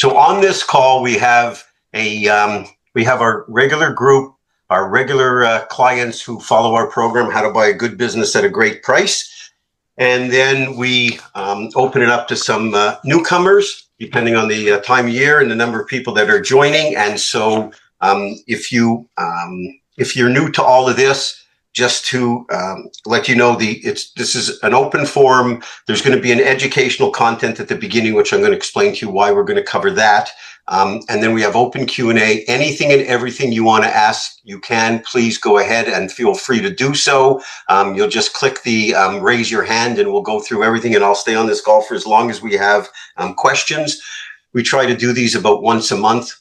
So on this call, we have our regular group, our regular clients who follow our program, How to Buy a Good Business at a Great Price. And then we open it up to some newcomers, depending on the time of year and the number of people that are joining. And so if you're new to all of this, just to let you know, this is an open forum. There's going to be an educational content at the beginning, which I'm going to explain to you why we're going to cover that. And then we have open Q&A. Anything and everything you want to ask, you can. Please go ahead and feel free to do so. You'll just click the raise your hand and we'll go through everything, and I'll stay on this call for as long as we have questions. We try to do these about once a month.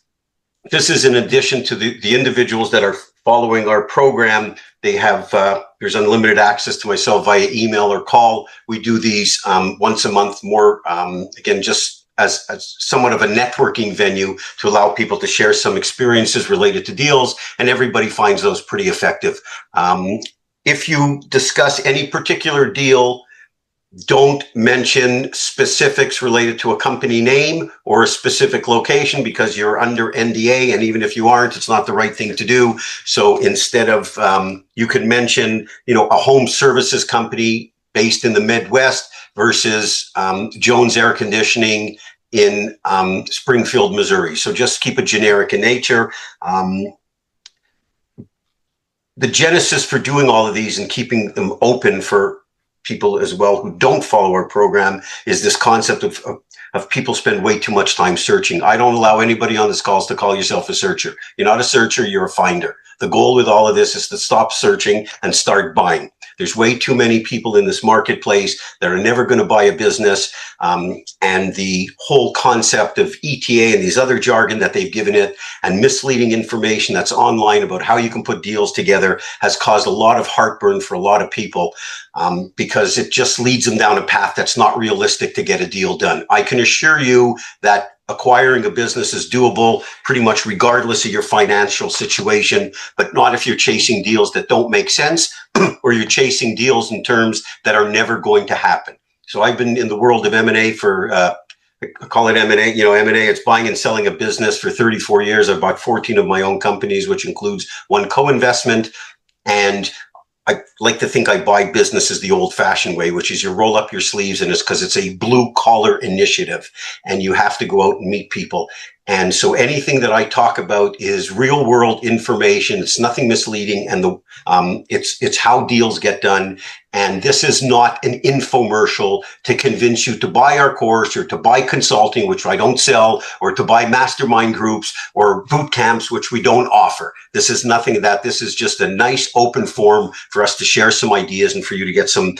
This is in addition to the individuals that are following our program. They have, there's unlimited access to myself via email or call. We do these once a month, more, again, just as somewhat of a networking venue to allow people to share some experiences related to deals, and everybody finds those pretty effective. If you discuss any particular deal, don't mention specifics related to a company name or a specific location, because you're under NDA, and even if you aren't, it's not the right thing to do. So instead of, you could mention, a home services company based in the Midwest versus Jones Air Conditioning in Springfield, Missouri. So just keep it generic in nature. The genesis for doing all of these and keeping them open for people as well who don't follow our program is this concept of people spend way too much time searching. I don't allow anybody on this calls to call yourself a searcher. You're not a searcher, you're a finder. The goal with all of this is to stop searching and start buying. There's way too many people in this marketplace that are never going to buy a business. And the whole concept of ETA and these other jargon that they've given it and misleading information that's online about how you can put deals together has caused a lot of heartburn for a lot of people, because it just leads them down a path that's not realistic to get a deal done. I can assure you that acquiring a business is doable pretty much regardless of your financial situation, but not if you're chasing deals that don't make sense or you're chasing deals in terms that are never going to happen. So I've been in the world of M&A for, I call it M&A, M&A, it's buying and selling a business for 34 years. I've bought 14 of my own companies, which includes one co-investment. And I like to think I buy businesses the old-fashioned way, which is you roll up your sleeves, and it's because it's a blue-collar initiative, and you have to go out and meet people. And so anything that I talk about is real-world information. It's nothing misleading, and it's how deals get done. And this is not an infomercial to convince you to buy our course or to buy consulting, which I don't sell, or to buy mastermind groups or boot camps, which we don't offer. This is nothing of that. This is just a nice open forum for us to share some ideas and for you to get some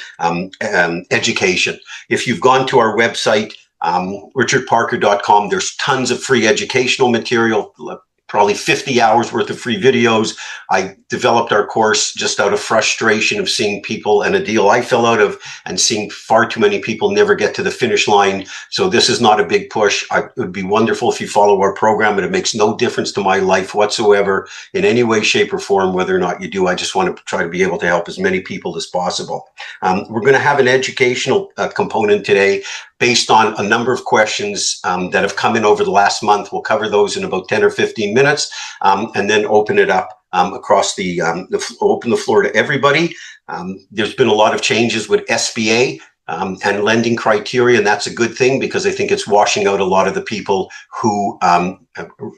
education. If you've gone to our website, richardparker.com, there's tons of free educational material, probably 50 hours worth of free videos. I developed our course just out of frustration of seeing people and a deal I fell out of and seeing far too many people never get to the finish line. So this is not a big push. It would be wonderful if you follow our program, and it makes no difference to my life whatsoever in any way, shape, or form, whether or not you do. I just want to try to be able to help as many people as possible. We're going to have an educational component today based on a number of questions that have come in over the last month. We'll cover those in about 10 or 15 minutes, and then open it up across open the floor to everybody. There's been a lot of changes with SBA and lending criteria, and that's a good thing because I think it's washing out a lot of the people who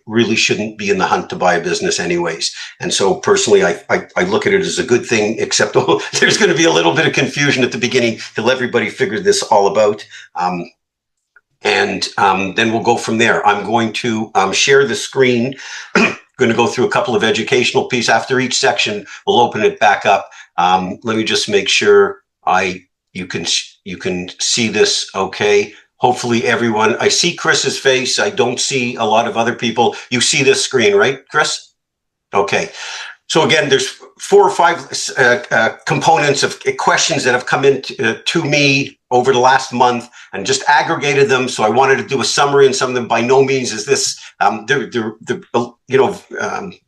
really shouldn't be in the hunt to buy a business anyways. And so personally, I look at it as a good thing, except there's going to be a little bit of confusion at the beginning till everybody figures this all about. And then we'll go from there. I'm going to share the screen. Going to go through a couple of educational pieces. After each section, we'll open it back up. Let me just make sure you can see this okay. Hopefully everyone, I see Chris's face. I don't see a lot of other people. You see this screen, right, Chris? Okay. So again, there's 4 or 5 components of questions that have come in to me over the last month and just aggregated them. So I wanted to do a summary, and some of them by no means is this, they're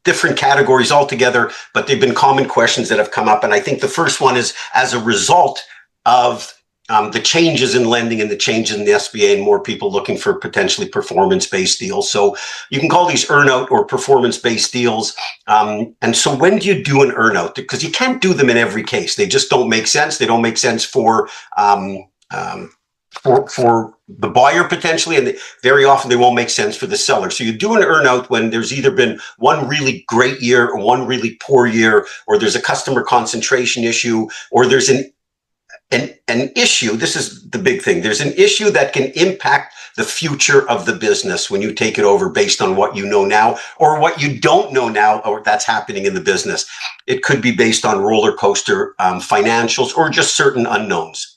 different categories altogether, but they've been common questions that have come up. And I think the first one is, as a result of the changes in lending and the changes in the SBA and more people looking for potentially performance-based deals. So you can call these earnout or performance-based deals. And so when do you do an earnout? Because you can't do them in every case. They just don't make sense. They don't make sense for the buyer potentially, and very often they won't make sense for the seller. So you do an earnout when there's either been one really great year or one really poor year, or there's a customer concentration issue, or there's an issue. This is the big thing. There's an issue that can impact the future of the business when you take it over based on what you know now or what you don't know now or that's happening in the business. It could be based on roller coaster financials or just certain unknowns.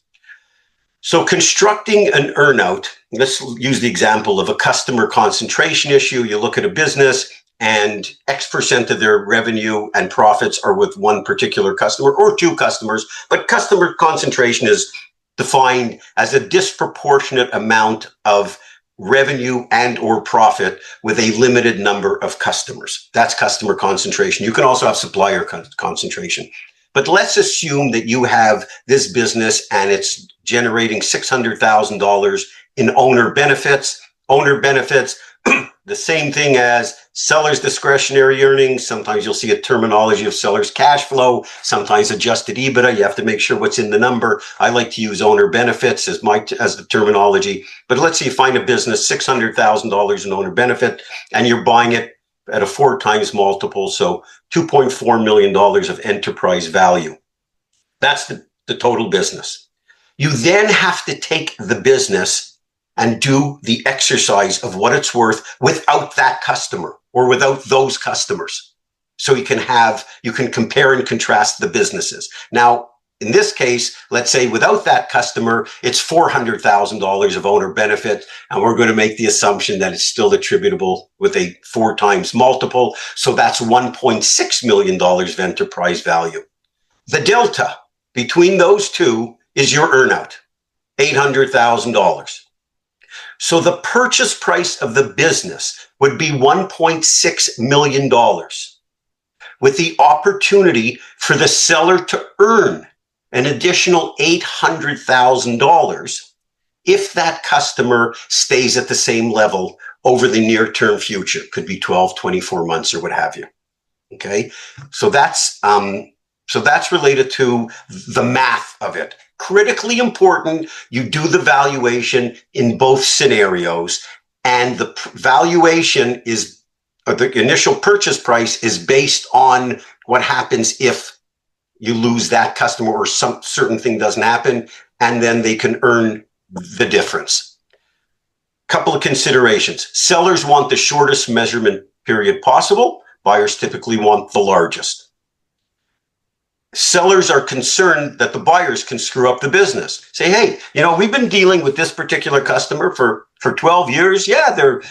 So constructing an earnout, let's use the example of a customer concentration issue. You look at a business and X% of their revenue and profits are with one particular customer or two customers, but customer concentration is defined as a disproportionate amount of revenue and or profit with a limited number of customers. That's customer concentration. You can also have supplier concentration. But let's assume that you have this business and it's generating $600,000 in owner benefits. Owner benefits, the same thing as seller's discretionary earnings. Sometimes you'll see a terminology of seller's cash flow, sometimes adjusted EBITDA. You have to make sure what's in the number. I like to use owner benefits as the terminology. But let's say you find a business, $600,000 in owner benefit, and you're buying it at a 4 times multiple, so $2.4 million of enterprise value. That's the total business. You then have to take the business and do the exercise of what it's worth without that customer or without those customers. So you can compare and contrast the businesses. Now, in this case, let's say without that customer, it's $400,000 of owner benefit, and we're going to make the assumption that it's still attributable with a 4 times multiple. So that's $1.6 million of enterprise value. The delta between those two is your earnout, $800,000. So the purchase price of the business would be $1.6 million with the opportunity for the seller to earn an additional $800,000 if that customer stays at the same level over the near-term future. Could be 12, 24 months or what have you. Okay, so that's related to the math of it. Critically important, you do the valuation in both scenarios, and the valuation is, or the initial purchase price is based on what happens if you lose that customer or some certain thing doesn't happen, and then they can earn the difference. Couple of considerations. Sellers want the shortest measurement period possible. Buyers typically want the largest. Sellers are concerned that the buyers can screw up the business. Say, hey, we've been dealing with this particular customer for 12 years. Yeah, they're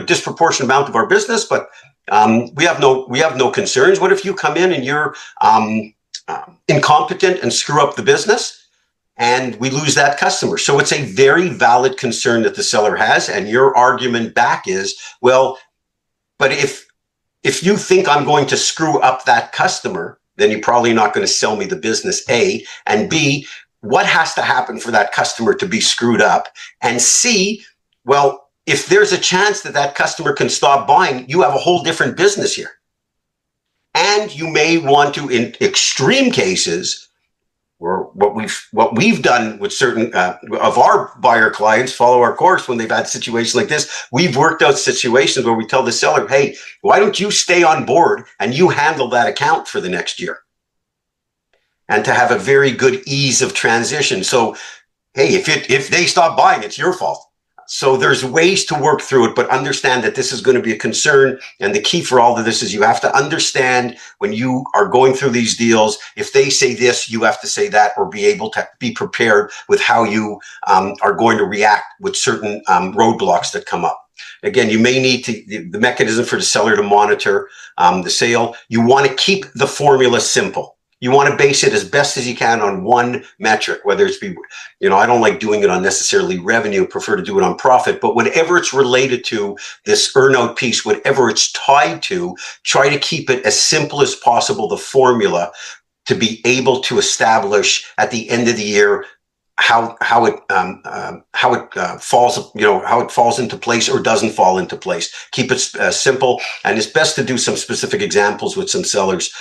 disproportionate amount of our business, but we have no concerns. What if you come in and you're incompetent and screw up the business, and we lose that customer? So it's a very valid concern that the seller has, and your argument back is, well, but if you think I'm going to screw up that customer, then you're probably not going to sell me the business, A, and B, what has to happen for that customer to be screwed up? And C, well, if there's a chance that that customer can stop buying, you have a whole different business here. And you may want to, in extreme cases, or what we've done with certain of our buyer clients, follow our course when they've had situations like this. We've worked out situations where we tell the seller, hey, why don't you stay on board and you handle that account for the next year? And to have a very good ease of transition. So, hey, if they stop buying, it's your fault. So there's ways to work through it, but understand that this is going to be a concern. And the key for all of this is you have to understand when you are going through these deals, if they say this, you have to say that, or be able to be prepared with how you are going to react with certain roadblocks that come up. Again, you may need the mechanism for the seller to monitor the sale. You want to keep the formula simple. You want to base it as best as you can on one metric, whether it's I don't like doing it on necessarily revenue, prefer to do it on profit, but whatever it's related to, this earnout piece, whatever it's tied to, try to keep it as simple as possible, the formula, to be able to establish at the end of the year how it falls, how it falls into place or doesn't fall into place. Keep it simple, and it's best to do some specific examples with some sellers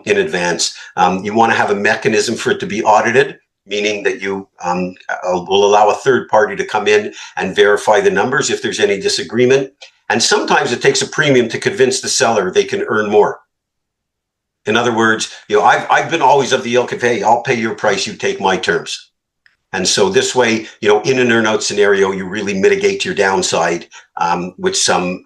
in advance. You want to have a mechanism for it to be audited, meaning that you will allow a third party to come in and verify the numbers if there's any disagreement. And sometimes it takes a premium to convince the seller they can earn more. In other words, I've been always of the ilk of, hey, I'll pay your price, you take my terms. And so this way, in an earnout scenario, you really mitigate your downside with some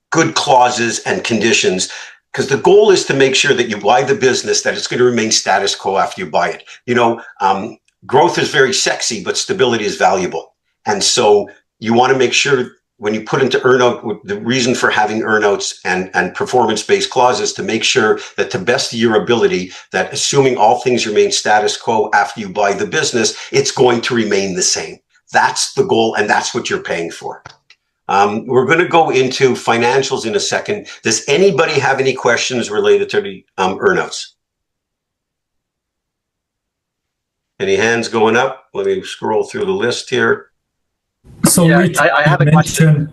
good clauses and conditions, because the goal is to make sure that you buy the business, that it's going to remain status quo after you buy it. Growth is very sexy, but stability is valuable. And so you want to make sure when you put into earnout, the reason for having earnouts and performance-based clauses, to make sure that to best of your ability, that assuming all things remain status quo after you buy the business, it's going to remain the same. That's the goal, and that's what you're paying for. We're going to go into financials in a second. Does anybody have any questions related to the earnouts? Any hands going up? Let me scroll through the list here. So yeah, Rich, I have a question.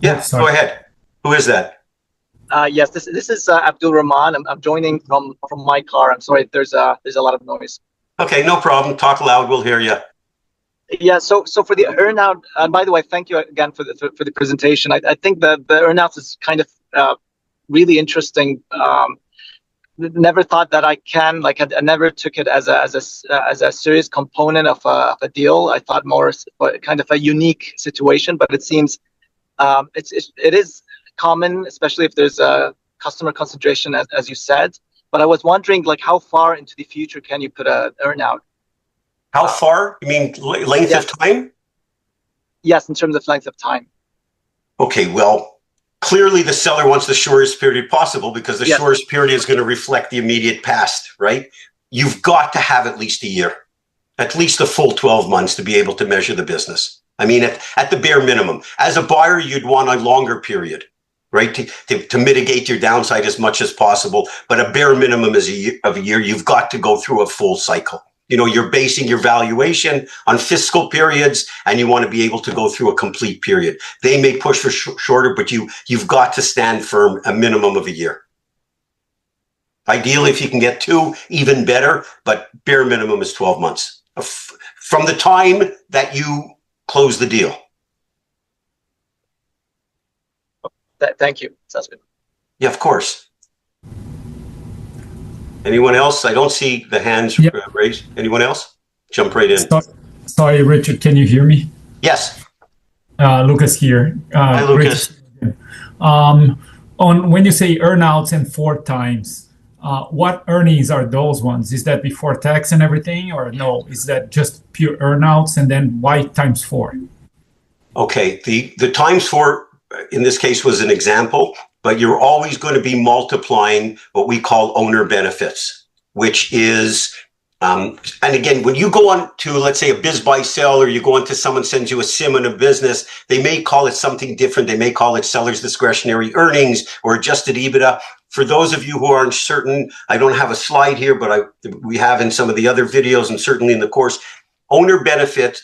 Yeah, go ahead. Who is that? Yes, this is Abdul Rahman. I'm joining from my car. I'm sorry if there's a lot of noise. Okay, no problem. Talk loud. We'll hear you. Yeah. So for the earnout, and by the way, thank you again for the presentation. I think the earnouts is kind of really interesting. Never thought that I never took it as a serious component of a deal. I thought more kind of a unique situation, but it seems it is common, especially if there's a customer consideration, as you said. But I was wondering, how far into the future can you put an earnout? How far? You mean length of time? Yes, in terms of length of time. Okay, well, clearly the seller wants the shortest period possible, because the shortest period is going to reflect the immediate past, right? You've got to have at least a year, at least a full 12 months to be able to measure the business. I mean, at the bare minimum. As a buyer, you'd want a longer period, right? To mitigate your downside as much as possible. But a bare minimum is of a year. You've got to go through a full cycle. You're basing your valuation on fiscal periods, and you want to be able to go through a complete period. They may push for shorter, but you've got to stand firm a minimum of a year. Ideally, if you can get 2, even better, but bare minimum is 12 months from the time that you close the deal. Thank you. Sounds good. Yeah, of course. Anyone else? I don't see the hands raised. Anyone else? Jump right in. Sorry, Richard, can you hear me? Yes. Lucas here. Hi, Lucas. On when you say earnouts and 4 times, what earnings are those ones? Is that before tax and everything, or no? Is that just pure earnouts, and then why times 4? Okay, the times 4 in this case was an example, but you're always going to be multiplying what we call owner benefits, which is, and again, when you go on to, let's say, a biz buy sell, or you go on to someone sends you a sim in a business, they may call it something different. They may call it seller's discretionary earnings or adjusted EBITDA. For those of you who aren't certain, I don't have a slide here, but we have in some of the other videos and certainly in the course. Owner benefit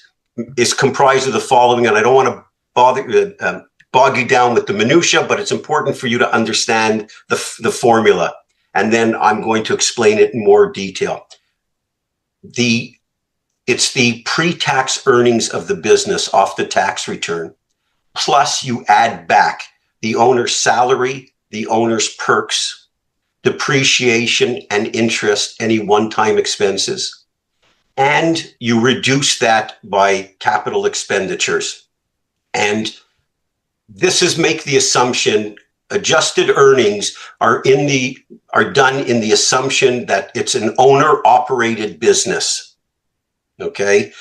is comprised of the following, and I don't want to bog you down with the minutia, but it's important for you to understand the formula. And then I'm going to explain it in more detail. It's the pre-tax earnings of the business off the tax return, plus you add back the owner's salary, the owner's perks, depreciation and interest, any one-time expenses, and you reduce that by capital expenditures. And this is make the assumption adjusted earnings are done in the assumption that it's an owner operated business. Okay.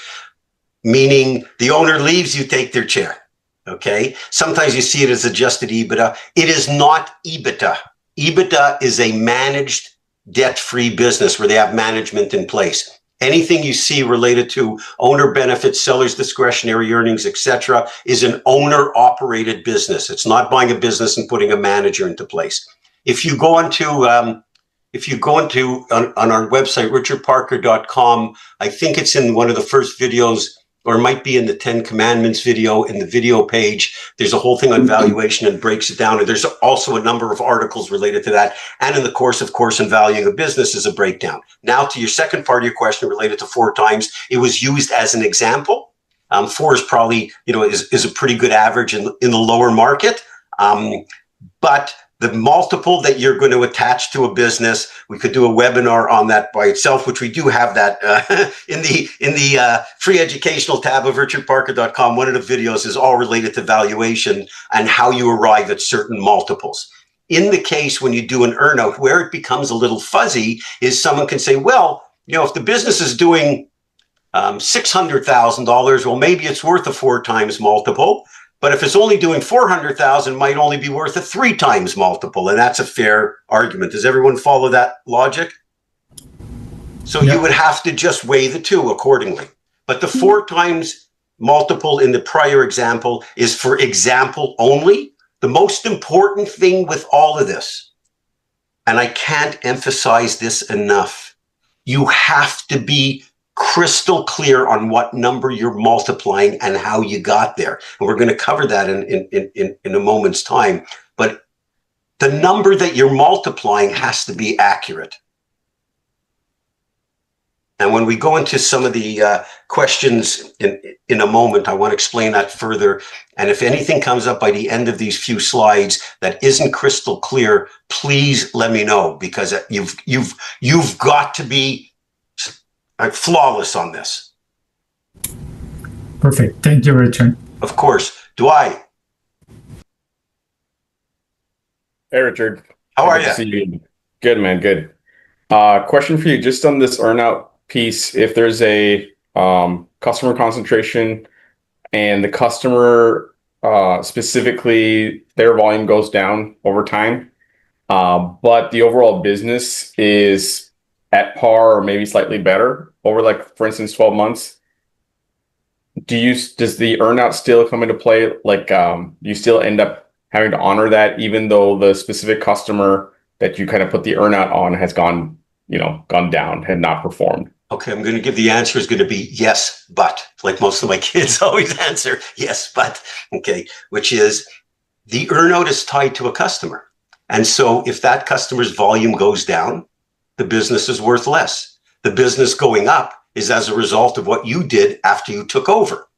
Meaning the owner leaves, you take their chair. Okay. Sometimes you see it as adjusted EBITDA. It is not EBITDA. EBITDA is a managed debt-free business where they have management in place. Anything you see related to owner benefits, seller's discretionary earnings, etc., is an owner-operated business. It's not buying a business and putting a manager into place. If you go into, if you go into on our website, richardparker.com, I think it's in one of the first videos, or it might be in the 10 Commandments video, in the video page. There's a whole thing on valuation and breaks it down. And there's also a number of articles related to that. And in the course in Valuing a Business is a breakdown. Now to your second part of your question related to 4 times, it was used as an example. 4 is probably, is a pretty good average in the lower market. But the multiple that you're going to attach to a business, we could do a webinar on that by itself, which we do have that in the free educational tab of richardparker.com. One of the videos is all related to valuation and how you arrive at certain multiples. In the case when you do an earnout, where it becomes a little fuzzy is someone can say, well, if the business is doing $600,000, well, maybe it's worth a 4 times multiple. But if it's only doing 400,000, it might only be worth a 3 times multiple. And that's a fair argument. Does everyone follow that logic? So you would have to just weigh the two accordingly. But the 4 times multiple in the prior example is for example only. The most important thing with all of this, and I can't emphasize this enough, you have to be crystal clear on what number you're multiplying and how you got there. And we're going to cover that in a moment's time. But the number that you're multiplying has to be accurate. And when we go into some of the questions in a moment, I want to explain that further. And if anything comes up by the end of these few slides that isn't crystal clear, please let me know, because you've got to be flawless on this. Perfect. Thank you, Richard. Of course. Dwight. Hey, Richard. How are Good you? to see you. Good, man. Good. Question for you, just on this earnout piece, if there's a customer concentration and the customer specifically, their volume goes down over time, but the overall business is at par or maybe slightly better over, like, for instance, 12 months, does the earnout still come into play? Like, you still end up having to honor that even though the specific customer that you kind of put the earnout on has gone down, had not performed? Okay, I'm going to give the answer is going to be yes, but, like most of my kids always answer, yes, but. Okay, which is the earnout is tied to a customer. And so if that customer's volume goes down, the business is worth less. The business going up is as a result of what you did after you took over.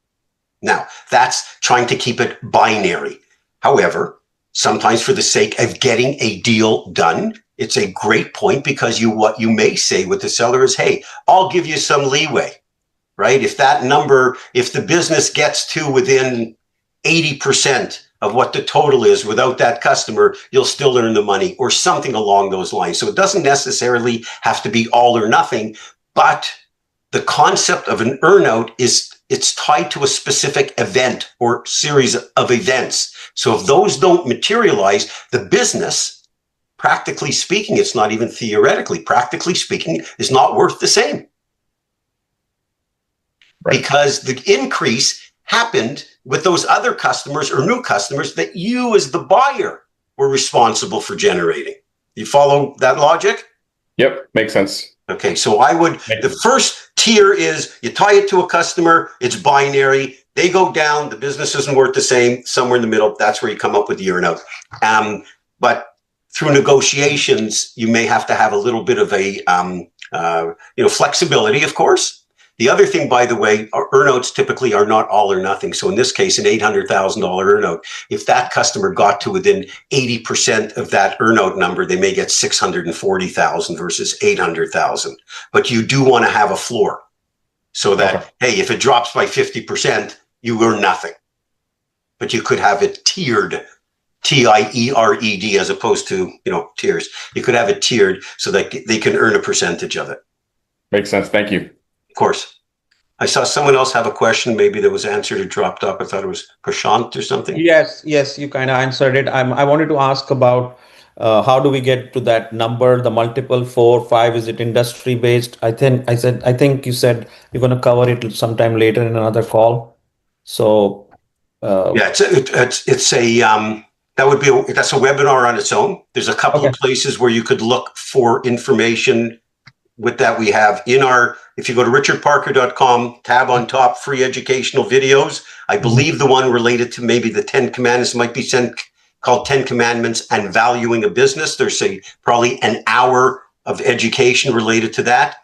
Now, that's trying to keep it binary. However, sometimes for the sake of getting a deal done, it's a great point, because what you may say with the seller is, hey, I'll give you some leeway, right? If the business gets to within 80% of what the total is without that customer, you'll still earn the money, or something along those lines. So it doesn't necessarily have to be all or nothing, but the concept of an earnout it's tied to a specific event or series of events. So if those don't materialize, the business, practically speaking, it's not even theoretically, practically speaking, is not worth the same. Right. Because the increase happened with those other customers or new customers that you as the buyer were responsible for generating. You follow that logic? Yep, makes sense. Okay, so the first tier is you tie it to a customer, it's binary, they go down, the business isn't worth the same, somewhere in the middle, that's where you come up with the earnout. But through negotiations, you may have to have a little bit of a flexibility, of course. The other thing, by the way, earnouts typically are not all or nothing. So in this case, an $800,000 earnout, if that customer got to within 80% of that earnout number, they may get $640,000 versus $800,000. But you do want to have a floor so that, hey, if it drops by 50%, you earn nothing. But you could have it tiered, T-I-E-R-E-D, as opposed to, tiers. You could have it tiered so that they can earn a percentage of it. Makes sense. Thank you. Of course. I saw someone else have a question. Maybe that was answered or dropped off. I thought it was Prashant or something. Yes, you kind of answered it. I wanted to ask about how do we get to that number, the multiple 4, 5? Is it industry based? I think you said you're going to cover it sometime later in another call. So yeah, it's a That's a webinar on its own. There's a couple of places where you could look for information with that. We have if you go to richardparker.com, tab on top, free educational videos. I believe the one related to maybe the 10 Commandments might be called 10 Commandments and Valuing a Business. There's probably an hour of education related to that.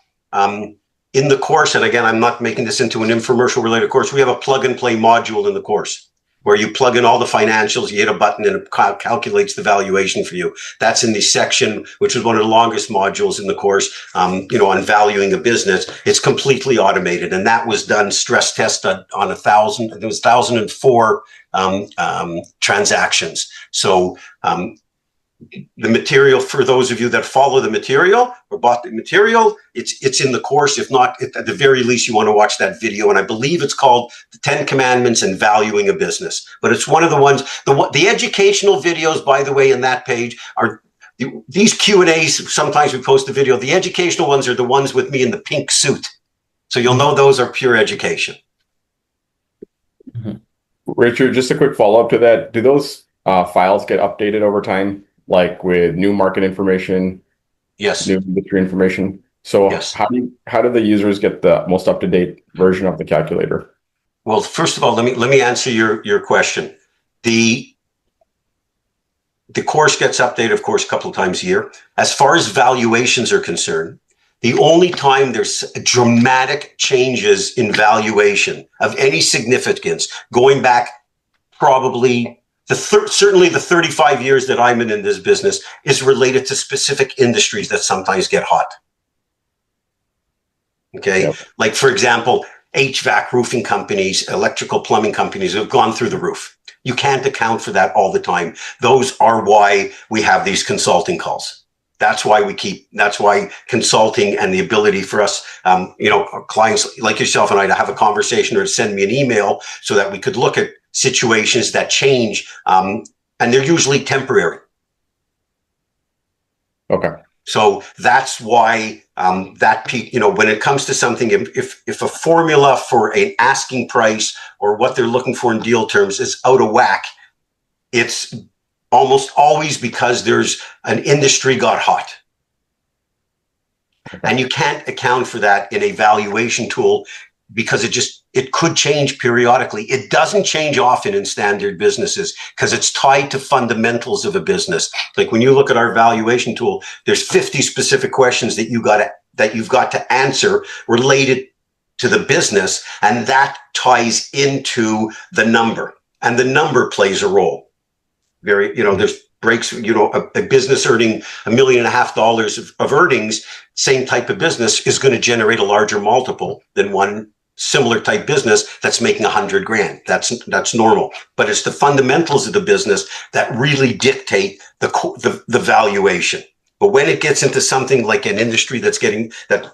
In the course, and again, I'm not making this into an infomercial related course, we have a plug and play module in the course where you plug in all the financials, you hit a button and it calculates the valuation for you. That's in the section, which is one of the longest modules in the course, on valuing a business. It's completely automated. And that was done stress test on 1,004 transactions. So, the material, for those of you that follow the material or bought the material, it's in the course. If not, at the very least, you want to watch that video. And I believe it's called the 10 Commandments and Valuing a Business. But it's one of the ones, the educational videos, by the way, in that page are these Q&As. Sometimes we post the video. The educational ones are the ones with me in the pink suit. So you'll know those are pure education. Richard, just a quick follow-up to that. Do those files get updated over time? Like with new market information, yes, new industry information. So yes. How do the users get the most up-to-date version of the calculator? Well, first of all, let me answer your question. The course gets updated, of course, a couple of times a year. As far as valuations are concerned, the only time there's dramatic changes in valuation of any significance, going back probably certainly the 35 years that I'm in this business, is related to specific industries that sometimes get hot. Okay. Yep. Like, for example, HVAC roofing companies, electrical plumbing companies have gone through the roof. You can't account for that all the time. Those are why we have these consulting calls. That's why consulting and the ability for us, clients like yourself and I to have a conversation or to send me an email so that we could look at situations that change, and they're usually temporary. Okay. So that's why when it comes to something, if a formula for an asking price or what they're looking for in deal terms is out of whack, it's almost always because there's an industry got hot. And you can't account for that in a valuation tool because it could change periodically. It doesn't change often in standard businesses because it's tied to fundamentals of a business. Like when you look at our valuation tool, there's 50 specific questions that you've got to answer related to the business, and that ties into the number, and the number plays a role. There's breaks, a business earning $1.5 million of earnings, same type of business is going to generate a larger multiple than one similar type business that's making $100,000. That's normal, but it's the fundamentals of the business that really dictate the valuation. But when it gets into something like an industry that's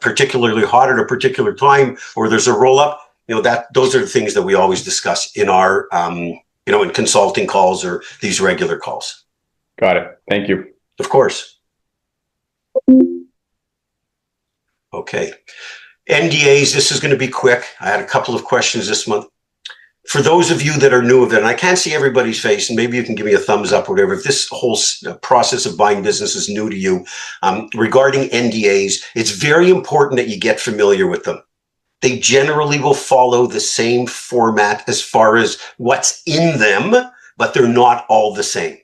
particularly hot at a particular time, or there's a roll up, those are the things that we always discuss in our, in consulting calls or these regular calls. Got it. Thank you. Of course. Okay. NDAs, this is going to be quick. I had a couple of questions this month. For those of you that are new of it, and I can't see everybody's face, and maybe you can give me a thumbs up or whatever, if this whole process of buying business is new to you, regarding NDAs, it's very important that you get familiar with them. They generally will follow the same format as far as what's in them, but they're not all the same.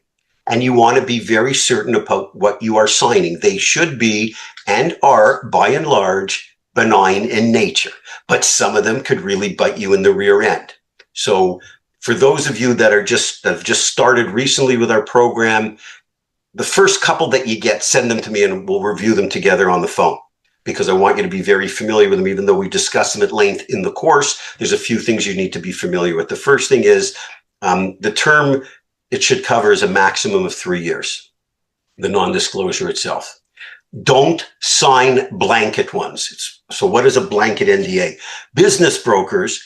And you want to be very certain about what you are signing. They should be and are, by and large, benign in nature, but some of them could really bite you in the rear end. So for those of you that have just started recently with our program, the first couple that you get, send them to me and we'll review them together on the phone, because I want you to be very familiar with them. Even though we discuss them at length in the course, there's a few things you need to be familiar with. The first thing is the term it should cover is a maximum of 3 years, the non-disclosure itself. Don't sign blanket ones. So what is a blanket NDA? Business brokers,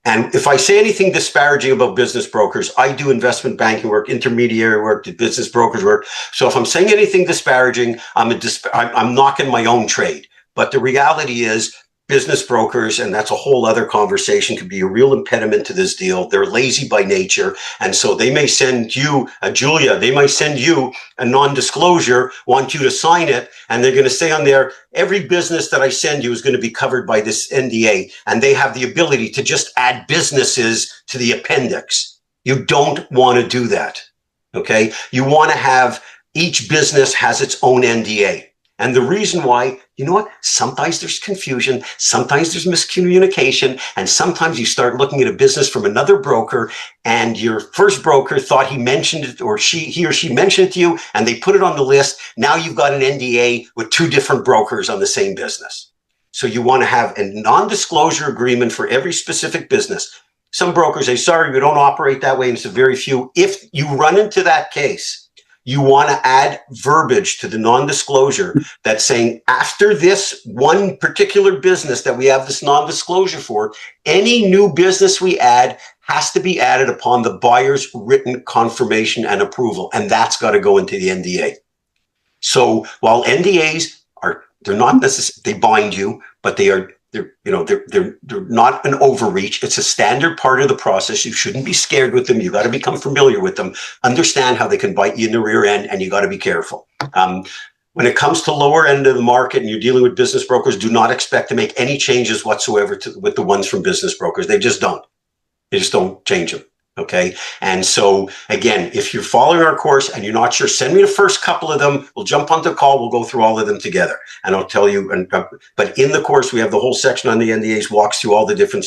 and if I say anything disparaging about business brokers, I do investment banking work, intermediary work, do business brokers work. So if I'm saying anything disparaging, I'm knocking my own trade. But the reality is, business brokers, and that's a whole other conversation, could be a real impediment to this deal. They're lazy by nature. And so they may send you, Julia, they might send you a non-disclosure, want you to sign it. And they're going to say on there, every business that I send you is going to be covered by this NDA. And they have the ability to just add businesses to the appendix. You don't want to do that. Okay. You want to have each business has its own NDA. And the reason why, you know what? Sometimes there's confusion, sometimes there's miscommunication, and sometimes you start looking at a business from another broker, and your first broker thought he mentioned it, or he or she mentioned it to you, and they put it on the list. Now you've got an NDA with two different brokers on the same business. So you want to have a non-disclosure agreement for every specific business. Some brokers say, sorry, we don't operate that way, and it's a very few. If you run into that case, you want to add verbiage to the non-disclosure that's saying after this one particular business that we have this non-disclosure for, any new business we add has to be added upon the buyer's written confirmation and approval. And that's got to go into the NDA. So while NDAs they're not necessarily, they bind you, but they're not an overreach. It's a standard part of the process. You shouldn't be scared with them. You got to become familiar with them, understand how they can bite you in the rear end, and you got to be careful. When it comes to lower end of the market and you're dealing with business brokers, do not expect to make any changes whatsoever with the ones from business brokers. They just don't. They just don't change them. Okay. And so again, if you're following our course and you're not sure, send me the first couple of them. We'll jump onto a call. We'll go through all of them together and I'll tell you. But in the course, we have the whole section on the NDAs, walks through all the different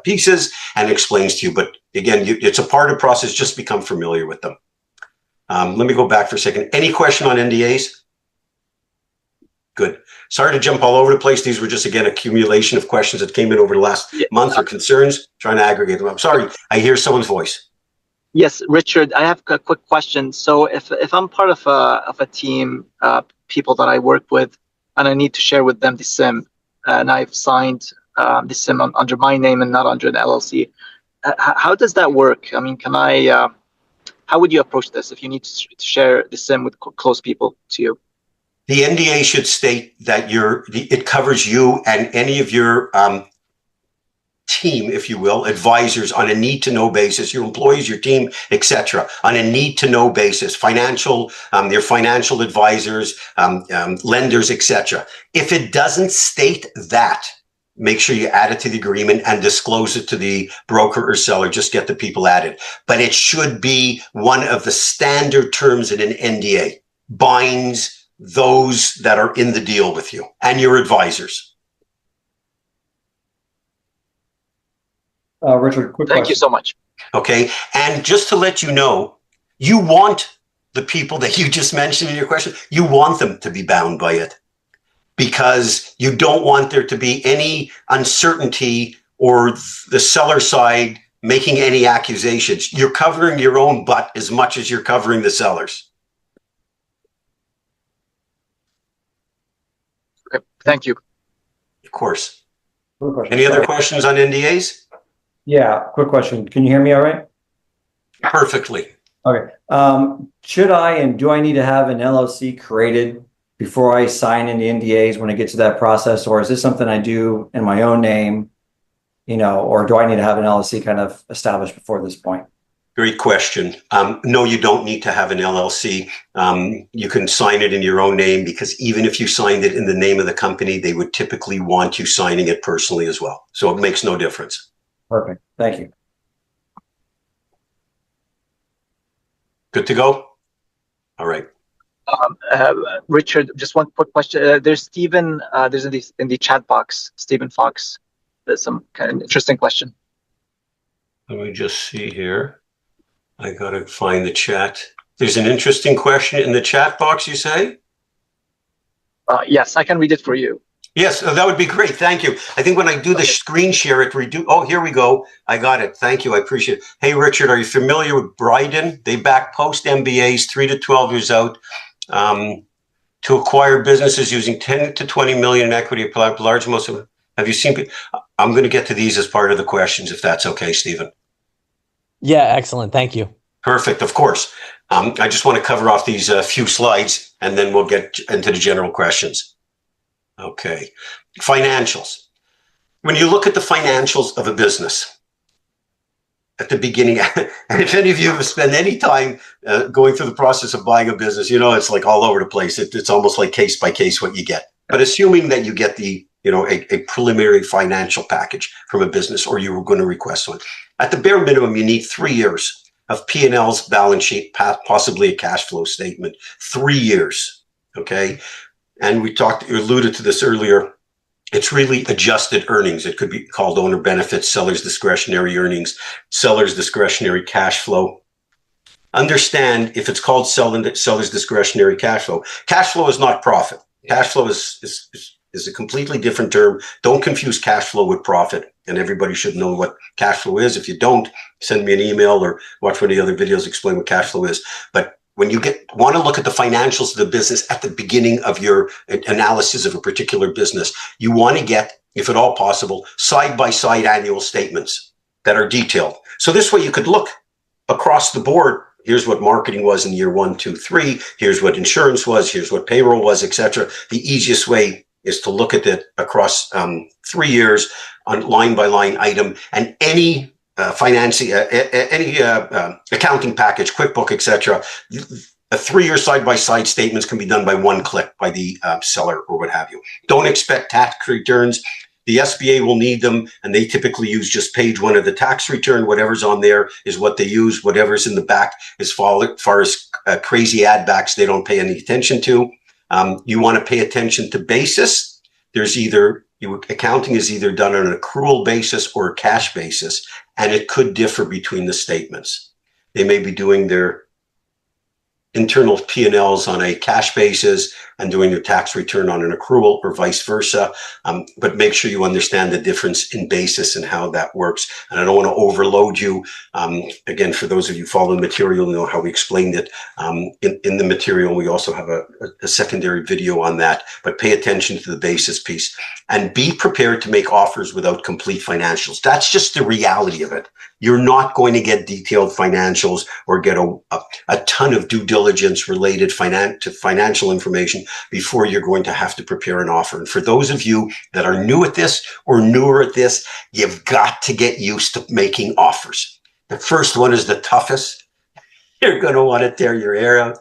pieces and explains to you. But again, it's a part of the process. Just become familiar with them. Let me go back for a second. Any question on NDAs? Good. Sorry to jump all over the place. These were just, again, accumulation of questions that came in over the last month or concerns, trying to aggregate them. I'm sorry. I hear someone's voice. Yes, Richard, I have a quick question. So if I'm part of a team, people that I work with, and I need to share with them the SIM, and I've signed the SIM under my name and not under an LLC, how does that work? I mean, how would you approach this if you need to share the SIM with close people to you? The NDA should state that it covers you and any of your team, if you will, advisors on a need-to-know basis, your employees, your team, etc., on a need-to-know basis, your financial advisors, lenders, etc. If it doesn't state that, make sure you add it to the agreement and disclose it to the broker or seller. Just get the people added. But it should be one of the standard terms in an NDA. Binds those that are in the deal with you and your advisors. Richard, quick question. Thank you so much. Okay. And just to let you know, you want the people that you just mentioned in your question, you want them to be bound by it because you don't want there to be any uncertainty or the seller side making any accusations. You're covering your own butt as much as you're covering the sellers. Thank you. Of course. Quick question. Any other questions on NDAs? Yeah, quick question. Can you hear me all right? Perfectly. Okay. Should I and do I need to have an LLC created before I sign any NDAs when I get to that process? Or is this something I do in my own name, or do I need to have an LLC kind of established before this point? Great question. No, you don't need to have an LLC. You can sign it in your own name because even if you signed it in the name of the company, they would typically want you signing it personally as well. So it makes no difference. Perfect. Thank you. Good to go? All right. Richard, just one quick question. There's Stephen, there's in the chat box, Stephen Fox. There's some kind of interesting question. Let me just see here. I got to find the chat. There's an interesting question in the chat box, you say? Yes, I can read it for you. Yes, that would be great. Thank you. I think when I do the screen share, oh, here we go. I got it. Thank you. I appreciate it. Hey, Richard, are you familiar with Bryden? They back post MBAs 3 to 12 years out to acquire businesses using 10 to 20 million in equity. Large most of. Have you seen? I'm going to get to these as part of the questions, if that's okay, Stephen. Yeah, excellent. Thank you. Perfect. Of course. I just want to cover off these few slides and then we'll get into the general questions. Okay. Financials. when you look at the financials of a business at the beginning, and if any of you have spent any time going through the process of buying a business, you know, it's like all over the place. It's almost like case by case what you get. But assuming that you get the, you know, a preliminary financial package from a business, or you were going to request one, at the bare minimum, you need 3 years of P&L's, balance sheet, possibly a cash flow statement. 3 years, okay? And we alluded to this earlier. It's really adjusted earnings. It could be called owner benefits, seller's discretionary earnings, seller's discretionary cash flow. Understand, if it's called seller's discretionary cash flow is not profit. Cash flow is a completely different term. Don't confuse cash flow with profit. And everybody should know what cash flow is. If you don't, send me an email or watch one of the other videos explain what cash flow is. But when you want to look at the financials of the business at the beginning of your analysis of a particular business, you want to get, if at all possible, side-by-side annual statements that are detailed. So this way you could look across the board. Here's what marketing was in year 1, 2, 3. Here's what insurance was. Here's what payroll was, etc. The easiest way is to look at it across 3 years on line-by-line item, and any financing, any accounting package, QuickBook, etc. A 3-year side-by-side statements can be done by one click by the seller or what have you. Don't expect tax returns. The SBA will need them, and they typically use just page 1 of the tax return. Whatever's on there is what they use. Whatever's in the back, as far as crazy add backs, they don't pay any attention to. You want to pay attention to basis. There's accounting is either done on an accrual basis or a cash basis, and it could differ between the statements. They may be doing their internal P&Ls on a cash basis and doing their tax return on an accrual, or vice versa. But make sure you understand the difference in basis and how that works. And I don't want to overload you. Again, for those of you following the material, you know how we explained it in the material. We also have a secondary video on that, but pay attention to the basis piece and be prepared to make offers without complete financials. That's just the reality of it. You're not going to get detailed financials or get a ton of due diligence related to financial information before you're going to have to prepare an offer. And for those of you that are new at this or newer at this, you've got to get used to making offers. The first one is the toughest. You're going to want to tear your hair out,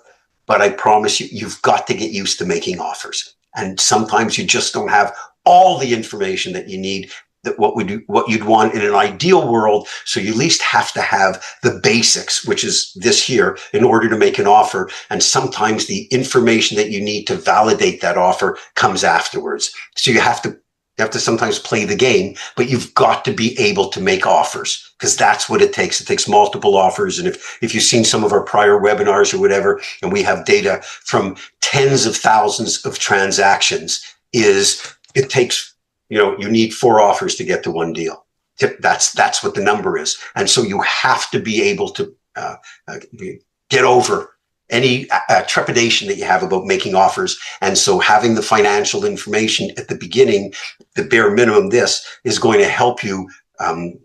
but I promise you, you've got to get used to making offers. And sometimes you just don't have all the information that you need, that what you'd want in an ideal world. So you at least have to have the basics, which is this here, in order to make an offer. And sometimes the information that you need to validate that offer comes afterwards. So you have to sometimes play the game, but you've got to be able to make offers, because that's what it takes. It takes multiple offers. And if you've seen some of our prior webinars or whatever, and we have data from tens of thousands of transactions, it takes, you need 4 offers to get to one deal. That's what the number is. And so you have to be able to get over any trepidation that you have about making offers. And so having the financial information at the beginning, the bare minimum, this is going to help you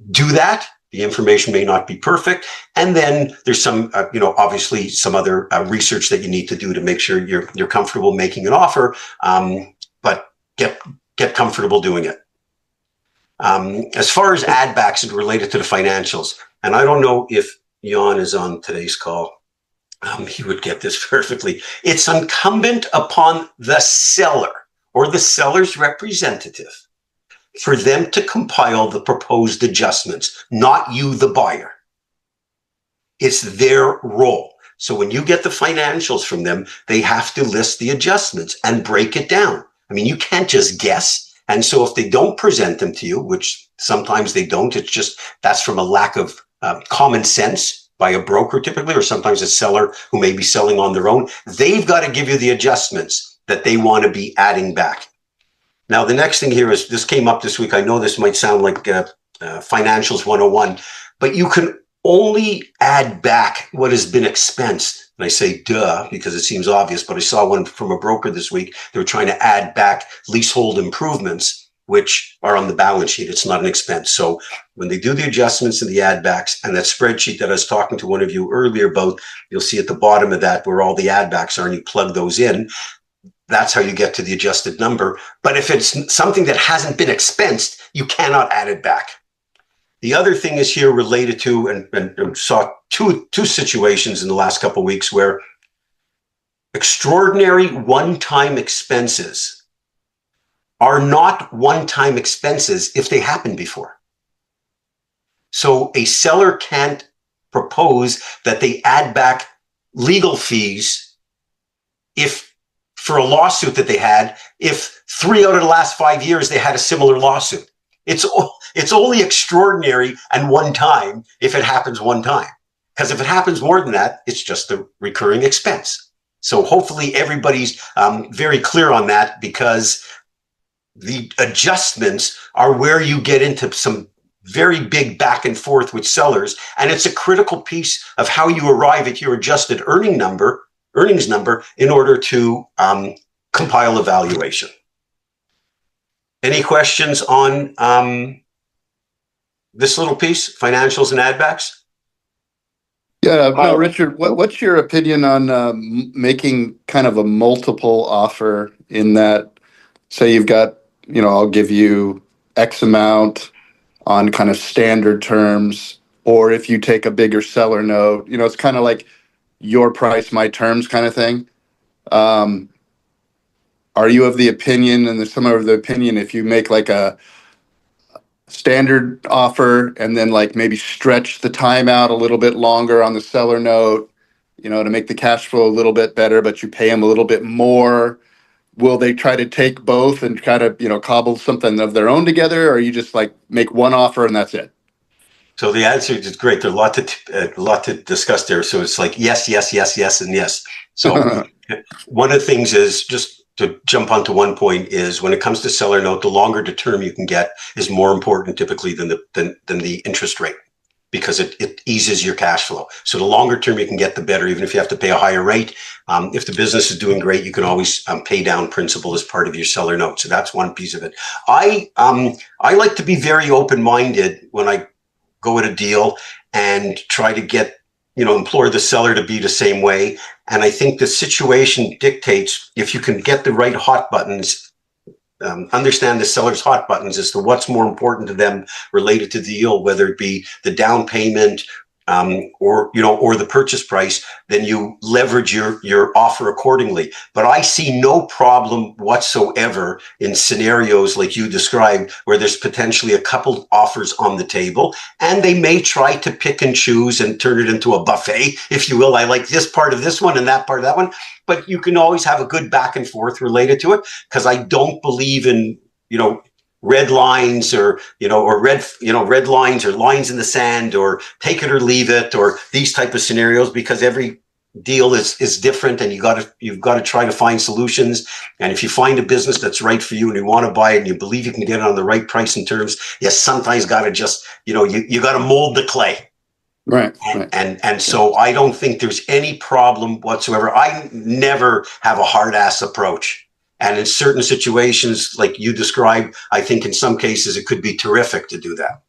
do that. The information may not be perfect. And then there's some, obviously some other research that you need to do to make sure you're comfortable making an offer, but get comfortable doing it. As far as add backs related to the financials, and I don't know if Jan is on today's call, he would get this perfectly. It's incumbent upon the seller or the seller's representative for them to compile the proposed adjustments, not you, the buyer. It's their role. So when you get the financials from them, they have to list the adjustments and break it down. I mean, you can't just guess. And so if they don't present them to you, which sometimes they don't, it's just that's from a lack of common sense by a broker typically, or sometimes a seller who may be selling on their own. They've got to give you the adjustments that they want to be adding back. Now, the next thing here is, this came up this week. I know this might sound like Financials 101, but you can only add back what has been expensed. And I say, duh, because it seems obvious, but I saw one from a broker this week. They were trying to add back leasehold improvements, which are on the balance sheet. It's not an expense. So when they do the adjustments and the add backs, and that spreadsheet that I was talking to one of you earlier about, you'll see at the bottom of that where all the add backs are, and you plug those in. that's how you get to the adjusted number. But if it's something that hasn't been expensed, you cannot add it back. The other thing is here related to, and saw two situations in the last couple of weeks where extraordinary one-time expenses are not one-time expenses if they happened before. So a seller can't propose that they add back legal fees if for a lawsuit that they had, if 3 out of the last 5 years they had a similar lawsuit. It's only extraordinary and one time if it happens one time. Because if it happens more than that, it's just a recurring expense. So hopefully everybody's very clear on that, because the adjustments are where you get into some very big back and forth with sellers. And it's a critical piece of how you arrive at your adjusted earnings number in order to compile a valuation. Any questions on this little piece, financials and add backs? Yeah, no, Richard, what's your opinion on making kind of a multiple offer in that, say you've got, I'll give you X amount on kind of standard terms, or if you take a bigger seller note, it's kind of like your price, my terms kind of thing. Are you of the opinion, and there's some of the opinion, if you make like a standard offer and then like maybe stretch the time out a little bit longer on the seller note, to make the cash flow a little bit better, but you pay them a little bit more, will they try to take both and kind of, cobble something of their own together, or you just like make one offer and that's it? So the answer is great. There's a lot to discuss there. So it's like yes, yes, yes, yes, and yes. So one of the things is, just to jump onto one point, is when it comes to seller note, the longer the term you can get is more important typically than the interest rate, because it eases your cash flow. So the longer term you can get, the better, even if you have to pay a higher rate. If the business is doing great, you can always pay down principal as part of your seller note. So that's one piece of it. I like to be very open-minded when I go at a deal and try to get, implore the seller to be the same way. And I think the situation dictates, if you can get the right hot buttons, understand the seller's hot buttons as to what's more important to them related to the deal, whether it be the down payment or the purchase price, then you leverage your offer accordingly. But I see no problem whatsoever in scenarios like you described, where there's potentially a couple offers on the table, and they may try to pick and choose and turn it into a buffet, if you will. I like this part of this one and that part of that one, but you can always have a good back and forth related to it, because I don't believe in, red lines or red lines or lines in the sand or take it or leave it or these type of scenarios, because every deal is different, and you've got to try to find solutions. And if you find a business that's right for you and you want to buy it and you believe you can get it on the right price and terms, you sometimes got to just, you got to mold the clay. Right. And so I don't think there's any problem whatsoever. I never have a hard ass approach. And in certain situations, like you described, I think in some cases it could be terrific to do that.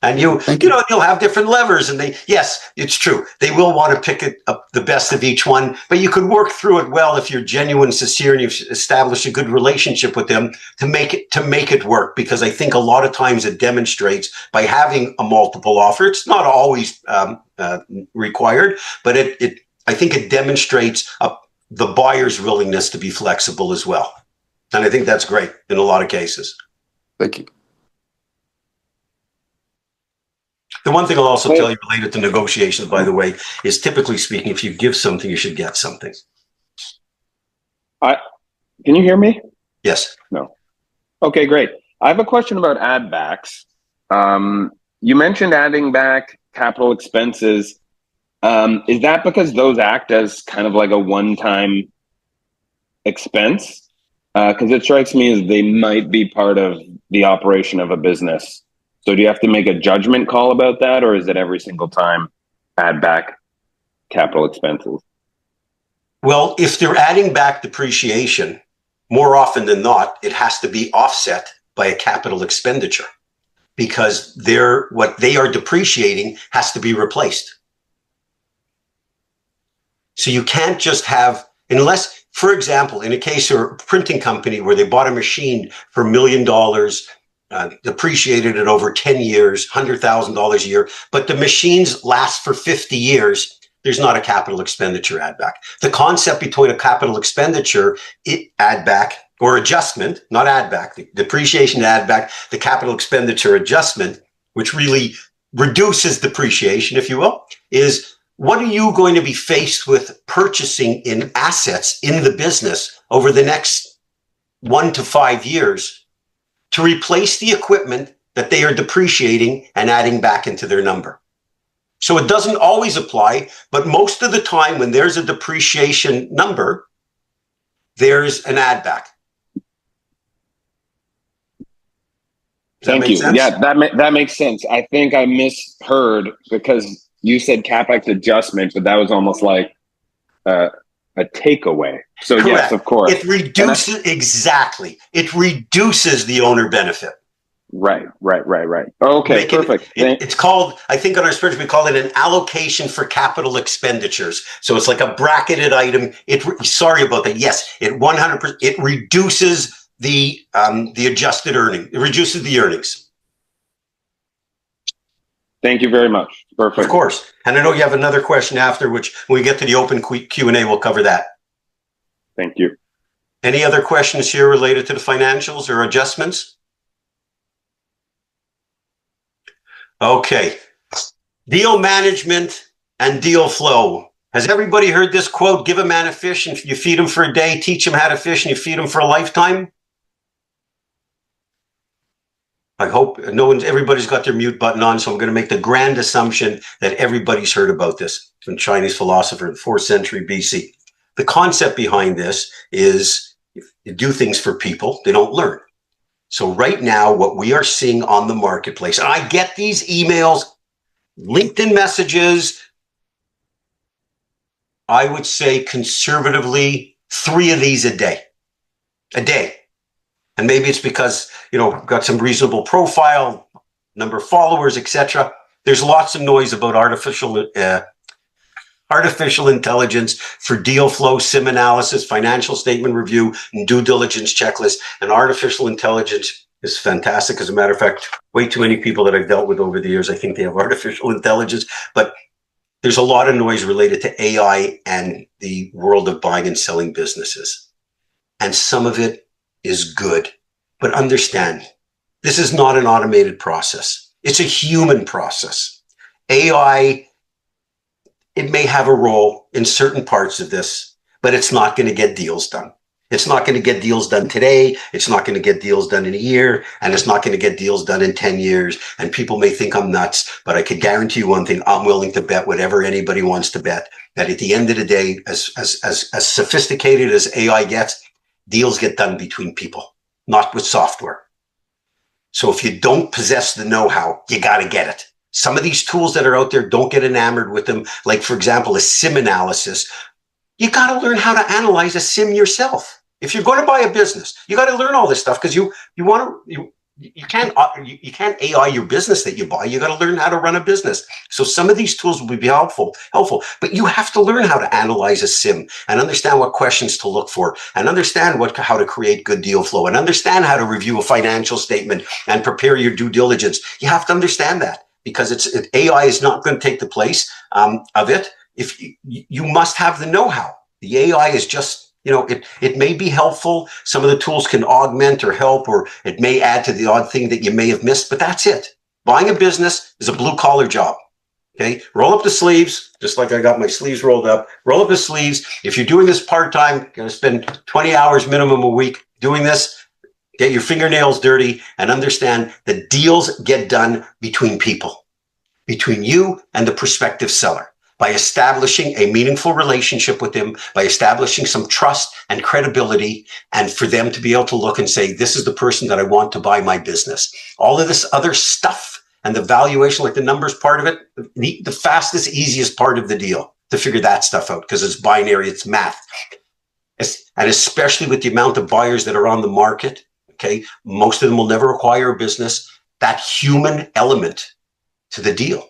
And you'll have different levers, and yes, it's true. They will want to pick it up the best of each one, but you could work through it well if you're genuine, sincere, and you've established a good relationship with them to make it work. Because I think a lot of times it demonstrates by having a multiple offer. It's not always required, but I think it demonstrates the buyer's willingness to be flexible as well. And I think that's great in a lot of cases. Thank you. The one thing I'll also tell you related to negotiations, by the way, is typically speaking, if you give something, you should get something. Can you hear me? Yes. No. Okay, great. I have a question about add backs. You mentioned adding back capital expenses. Is that because those act as kind of like a one-time expense? Because it strikes me as they might be part of the operation of a business. So do you have to make a judgment call about that, or is it every single time add back capital expenses? Well, if they're adding back depreciation, more often than not, it has to be offset by a capital expenditure, because what they are depreciating has to be replaced. So you can't just have, unless For example, in a case of a printing company where they bought a machine for $1 million, depreciated it over 10 years, $100,000 a year, but the machines last for 50 years, there's not a capital expenditure add back. The concept between a capital expenditure add back or adjustment, not add back, the depreciation add back, the capital expenditure adjustment, which really reduces depreciation, if you will, is what are you going to be faced with purchasing in assets in the business over the next 1 to 5 years to replace the equipment that they are depreciating and adding back into their number. So it doesn't always apply, but most of the time when there's a depreciation number, there's an add back. Thank you. Yeah, that makes sense. I think I misheard because you said CapEx adjustment, but that was almost like a takeaway. So Correct. Yes, of course. It reduces, exactly. It reduces the owner benefit. Right. Okay, perfect. It's called, I think on our spreadsheet, we call it an allocation for capital expenditures. So it's like a bracketed item. Sorry about that. Yes, it 100%, it reduces the adjusted earning. It reduces the earnings. Thank you very much. Perfect. Of course. And I know you have another question after, which when we get to the open Q&A, we'll cover that. Thank you. Any other questions here related to the financials or adjustments? Okay. Deal management and deal flow. Has everybody heard this quote? Give a man a fish and you feed him for a day, teach him how to fish and you feed him for a lifetime. I hope everybody's got their mute button on, so I'm going to make the grand assumption that everybody's heard about this from Chinese philosopher in the 4th century BC. The concept behind this is if you do things for people, they don't learn. So right now, what we are seeing on the marketplace, and I get these emails, LinkedIn messages, I would say conservatively 3 of these a day. And maybe it's because, I've got some reasonable profile, number of followers, etc. There's lots of noise about artificial intelligence for deal flow, SIM analysis, financial statement review, and due diligence checklist. And artificial intelligence is fantastic. As a matter of fact, way too many people that I've dealt with over the years, I think they have artificial intelligence. But there's a lot of noise related to AI and the world of buying and selling businesses. And some of it is good. But understand, this is not an automated process. It's a human process. AI, it may have a role in certain parts of this, but it's not going to get deals done. It's not going to get deals done today. It's not going to get deals done in a year, and it's not going to get deals done in 10 years. And people may think I'm nuts, but I could guarantee you one thing. I'm willing to bet whatever anybody wants to bet that at the end of the day, as sophisticated as AI gets, deals get done between people, not with software. So if you don't possess the know-how, you got to get it. Some of these tools that are out there, don't get enamored with them. Like, for example, a SIM analysis. You got to learn how to analyze a SIM yourself. If you're going to buy a business, you got to learn all this stuff because you can't AI your business that you buy. You got to learn how to run a business. So some of these tools will be helpful, but you have to learn how to analyze a SIM and understand what questions to look for and understand how to create good deal flow and understand how to review a financial statement and prepare your due diligence. You have to understand that because AI is not going to take the place of it. If you must have the know-how. The AI is just, it may be helpful. Some of the tools can augment or help, or it may add to the odd thing that you may have missed, but that's it. Buying a business is a blue collar job. Okay. Roll up the sleeves, just like I got my sleeves rolled up. Roll up the sleeves. If you're doing this part-time, you're going to spend 20 hours minimum a week doing this. Get your fingernails dirty and understand that deals get done between people, between you and the prospective seller. By establishing a meaningful relationship with them, by establishing some trust and credibility, and for them to be able to look and say, this is the person that I want to buy my business. All of this other stuff and the valuation, like the numbers part of it, the fastest, easiest part of the deal to figure that stuff out because it's binary, it's math. And especially with the amount of buyers that are on the market, okay, most of them will never acquire a business. That human element to the deal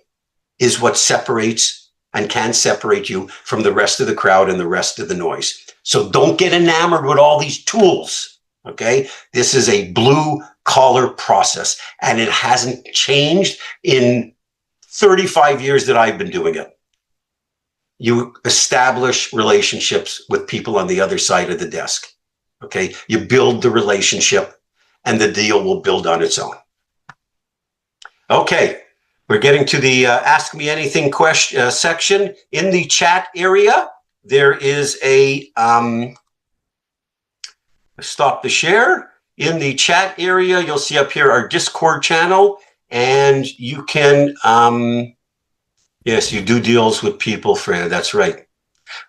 is what separates and can separate you from the rest of the crowd and the rest of the noise. So don't get enamored with all these tools. Okay. This is a blue collar process, and it hasn't changed in 35 years that I've been doing it. You establish relationships with people on the other side of the desk. Okay. You build the relationship, and the deal will build on its own. Okay. We're getting to the Ask Me Anything question section. In the chat area, there is a stop the share. In the chat area, you'll see up here our Discord channel, and you can, yes, you do deals with people, Fran. That's right.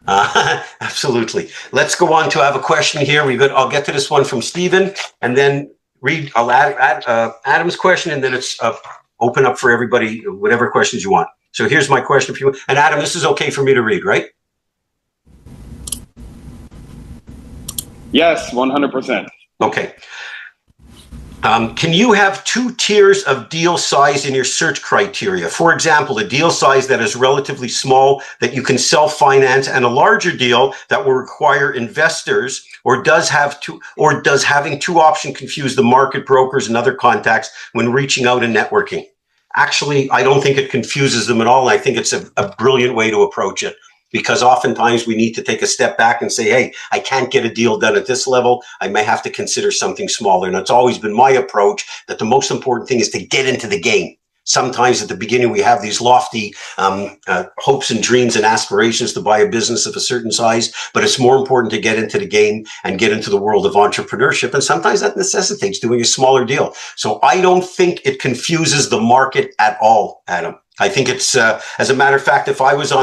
Absolutely. Let's go on to have a question here. I'll get to this one from Stephen, and then I'll add Adam's question, and then it's open up for everybody, whatever questions you want. So here's my question for you. And Adam, this is okay for me to read, right? Yes, 100%. Okay. Can you have two tiers of deal size in your search criteria? For example, a deal size that is relatively small that you can self-finance, and a larger deal that will require investors, or does having two options confuse the market brokers and other contacts when reaching out and networking? Actually, I don't think it confuses them at all. I think it's a brilliant way to approach it. Because oftentimes we need to take a step back and say, hey, I can't get a deal done at this level. I may have to consider something smaller. And it's always been my approach that the most important thing is to get into the game. Sometimes at the beginning, we have these lofty hopes and dreams and aspirations to buy a business of a certain size, but it's more important to get into the game and get into the world of entrepreneurship. And sometimes that necessitates doing a smaller deal. So I don't think it confuses the market at all, Adam. I think it's, as a matter of fact, if I was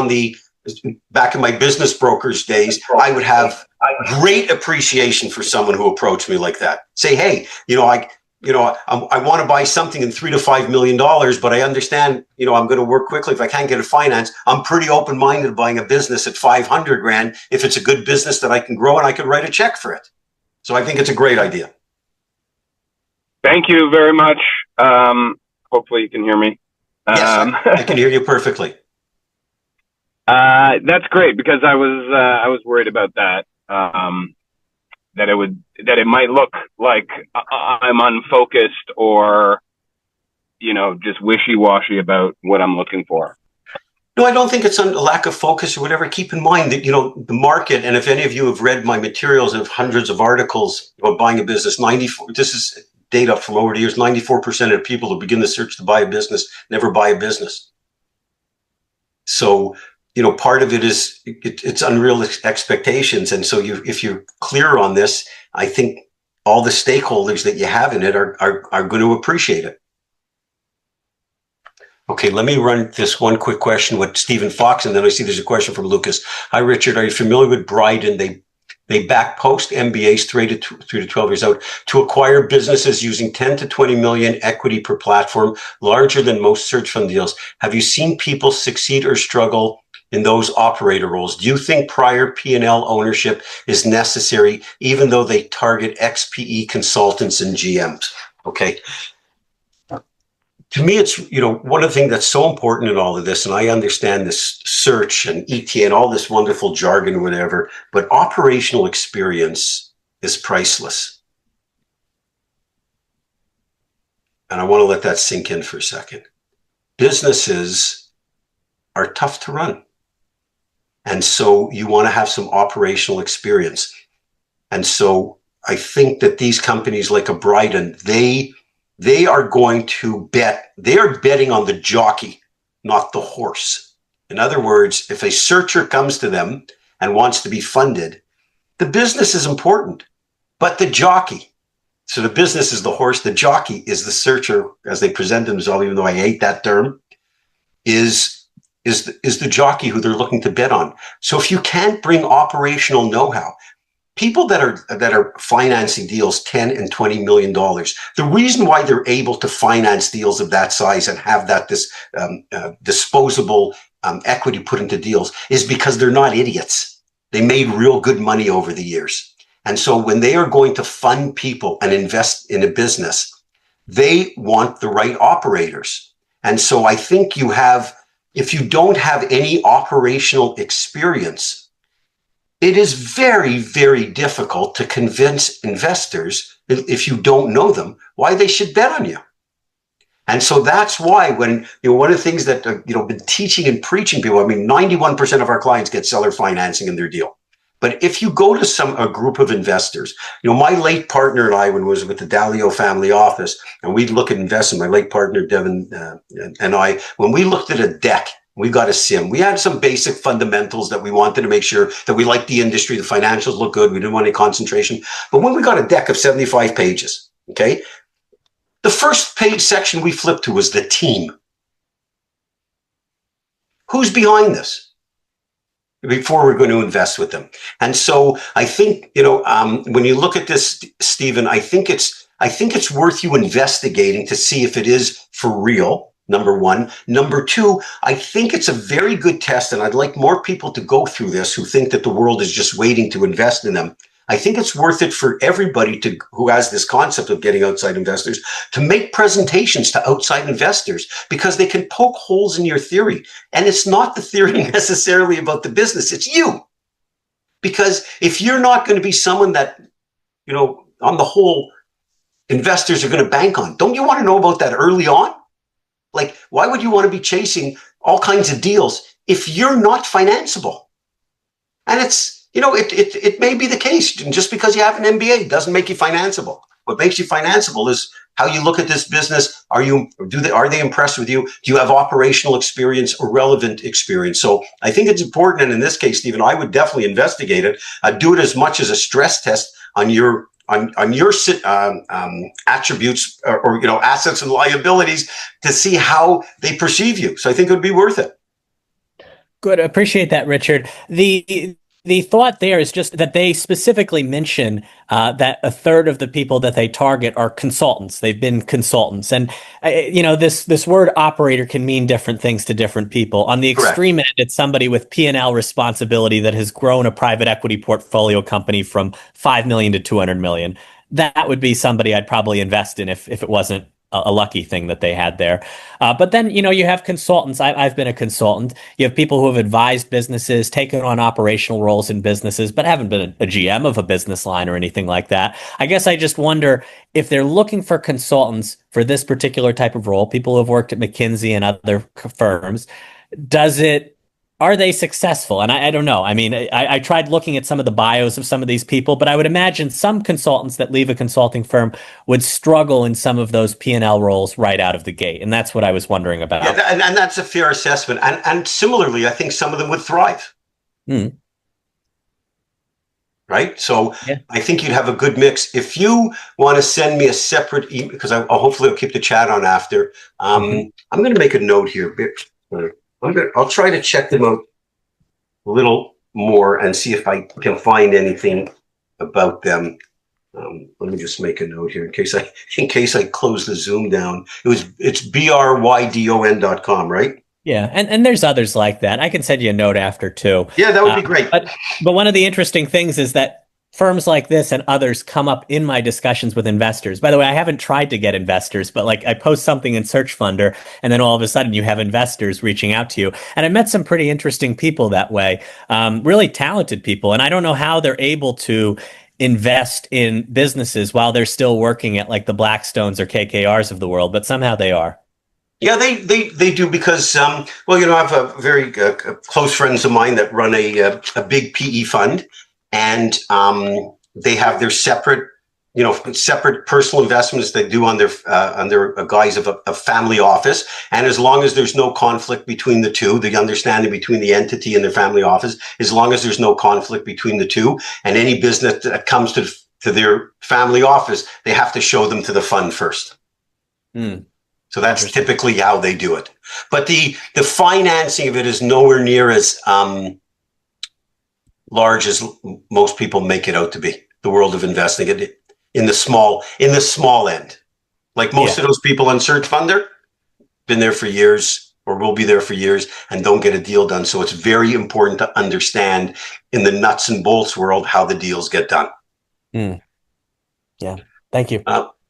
back in my business broker's days, I would have great appreciation for someone who approached me like that. Say, hey, I want to buy something in $3 to $5 million, but I understand, I'm going to work quickly. If I can't get it financed, I'm pretty open-minded buying a business at 500 grand if it's a good business that I can grow and I can write a check for it. So I think it's a great idea. Thank you very much. Hopefully you can hear me. Yes, I can hear you perfectly. That's great, because I was worried about that. That it might look like I'm unfocused or, just wishy-washy about what I'm looking for. No, I don't think it's a lack of focus or whatever. Keep in mind that, the market, and if any of you have read my materials and have hundreds of articles about buying a business, this is data from over the years, 94% of people who begin the search to buy a business never buy a business. So, part of it is it's unrealistic expectations. And so if you're clear on this, I think all the stakeholders that you have in it are going to appreciate it. Okay, let me run this one quick question with Stephen Fox, and then I see there's a question from Lucas. Hi, Richard. Are you familiar with Bryden? They back post MBAs 3 to 12 years out to acquire businesses using 10 to 20 million equity per platform, larger than most search fund deals. Have you seen people succeed or struggle in those operator roles? Do you think prior P&L ownership is necessary, even though they target XPE consultants and GMs? Okay. To me, it's, one of the things that's so important in all of this, and I understand this search and ETA and all this wonderful jargon, whatever, but operational experience is priceless. And I want to let that sink in for a second. Businesses are tough to run. And so you want to have some operational experience. And so I think that these companies like a Bryden, they are going to they are betting on the jockey, not the horse. In other words, if a searcher comes to them and wants to be funded, the business is important, but the jockey. So the business is the horse, the jockey is the searcher, as they present themselves, even though I hate that term, is the jockey who they're looking to bet on. So if you can't bring operational know-how, people that are financing deals 10 and 20 million dollars, the reason why they're able to finance deals of that size and have that disposable equity put into deals is because they're not idiots. They made real good money over the years. And so when they are going to fund people and invest in a business, they want the right operators. And so I think you have if you don't have any operational experience, it is very, very difficult to convince investors, if you don't know them, why they should bet on you. And so that's why when, one of the things that, been teaching and preaching people, 91% of our clients get seller financing in their deal. But if you go to a group of investors, my late partner and I, when I was with the Dalio family office, and we'd look at investment, my late partner, Devin, and I, when we looked at a deck, we got a sim. We had some basic fundamentals that we wanted to make sure that we liked the industry, the financials look good, we didn't want any concentration. But when we got a deck of 75 pages, okay, the first page section we flipped to was the team. Who's behind this? Before we're going to invest with them. And so I think, when you look at this, Stephen, I think it's worth you investigating to see if it is for real. Number one. Number two, I think it's a very good test, and I'd like more people to go through this who think that the world is just waiting to invest in them. I think it's worth it for everybody who has this concept of getting outside investors to make presentations to outside investors, because they can poke holes in your theory. And it's not the theory necessarily about the business, it's you. Because if you're not going to be someone that, on the whole, investors are going to bank on, don't you want to know about that early on? Like, why would you want to be chasing all kinds of deals if you're not financeable? And it's, it may be the case. And just because you have an MBA doesn't make you financeable. What makes you financeable is how you look at this business. Are they impressed with you? Do you have operational experience or relevant experience? So I think it's important. And in this case, Stephen, I would definitely investigate it. Do it as much as a stress test on your attributes or assets and liabilities to see how they perceive you. So I think it would be worth it. Good. Appreciate that, Richard. The thought there is just that they specifically mention that a third of the people that they target are consultants. They've been consultants. And, this word operator can mean different things to different people. On the extreme end, it's somebody with P&L responsibility that has grown a private equity portfolio company from 5 million to 200 million. That would be somebody I'd probably invest in if it wasn't a lucky thing that they had there. But then, you have consultants. I've been a consultant. You have people who have advised businesses, taken on operational roles in businesses, but haven't been a GM of a business line or anything like that. I guess I just wonder if they're looking for consultants for this particular type of role, people who have worked at McKinsey and other firms, are they successful? And I don't know. I tried looking at some of the bios of some of these people, but I would imagine some consultants that leave a consulting firm would struggle in some of those P&L roles right out of the gate. And that's what I was wondering about. Yeah, and that's a fair assessment. And similarly, I think some of them would thrive. Right? So yeah. I think you'd have a good mix. If you want to send me a separate email, because hopefully I'll keep the chat on after, I'm going to make a note here. I'll try to check them out a little more and see if I can find anything about them. Let me just make a note here in case I close the Zoom down. It's brydon.com, right? Yeah, and there's others like that. I can send you a note after too. Yeah, that would be great. But one of the interesting things is that firms like this and others come up in my discussions with investors. By the way, I haven't tried to get investors, but I post something in Search Funder, and then all of a sudden you have investors reaching out to you. And I met some pretty interesting people that way, really talented people. And I don't know how they're able to invest in businesses while they're still working at the Blackstones or KKRs of the world, but somehow they are. Yeah, they do because, I have a very close friends of mine that run a big PE fund. And they have their separate personal investments they do on their guise of a family office. And as long as there's no conflict between the two, the understanding between the entity and their family office, as long as there's no conflict between the two, and any business that comes to their family office, they have to show them to the fund first. So that's typically how they do it. But the financing of it is nowhere near as large as most people make it out to be. The world of investing it in the small end. Like most of those people on Search Funder, been there for years or will be there for years and don't get a deal done. So it's very important to understand in the nuts and bolts world how the deals get done. Yeah. Thank you.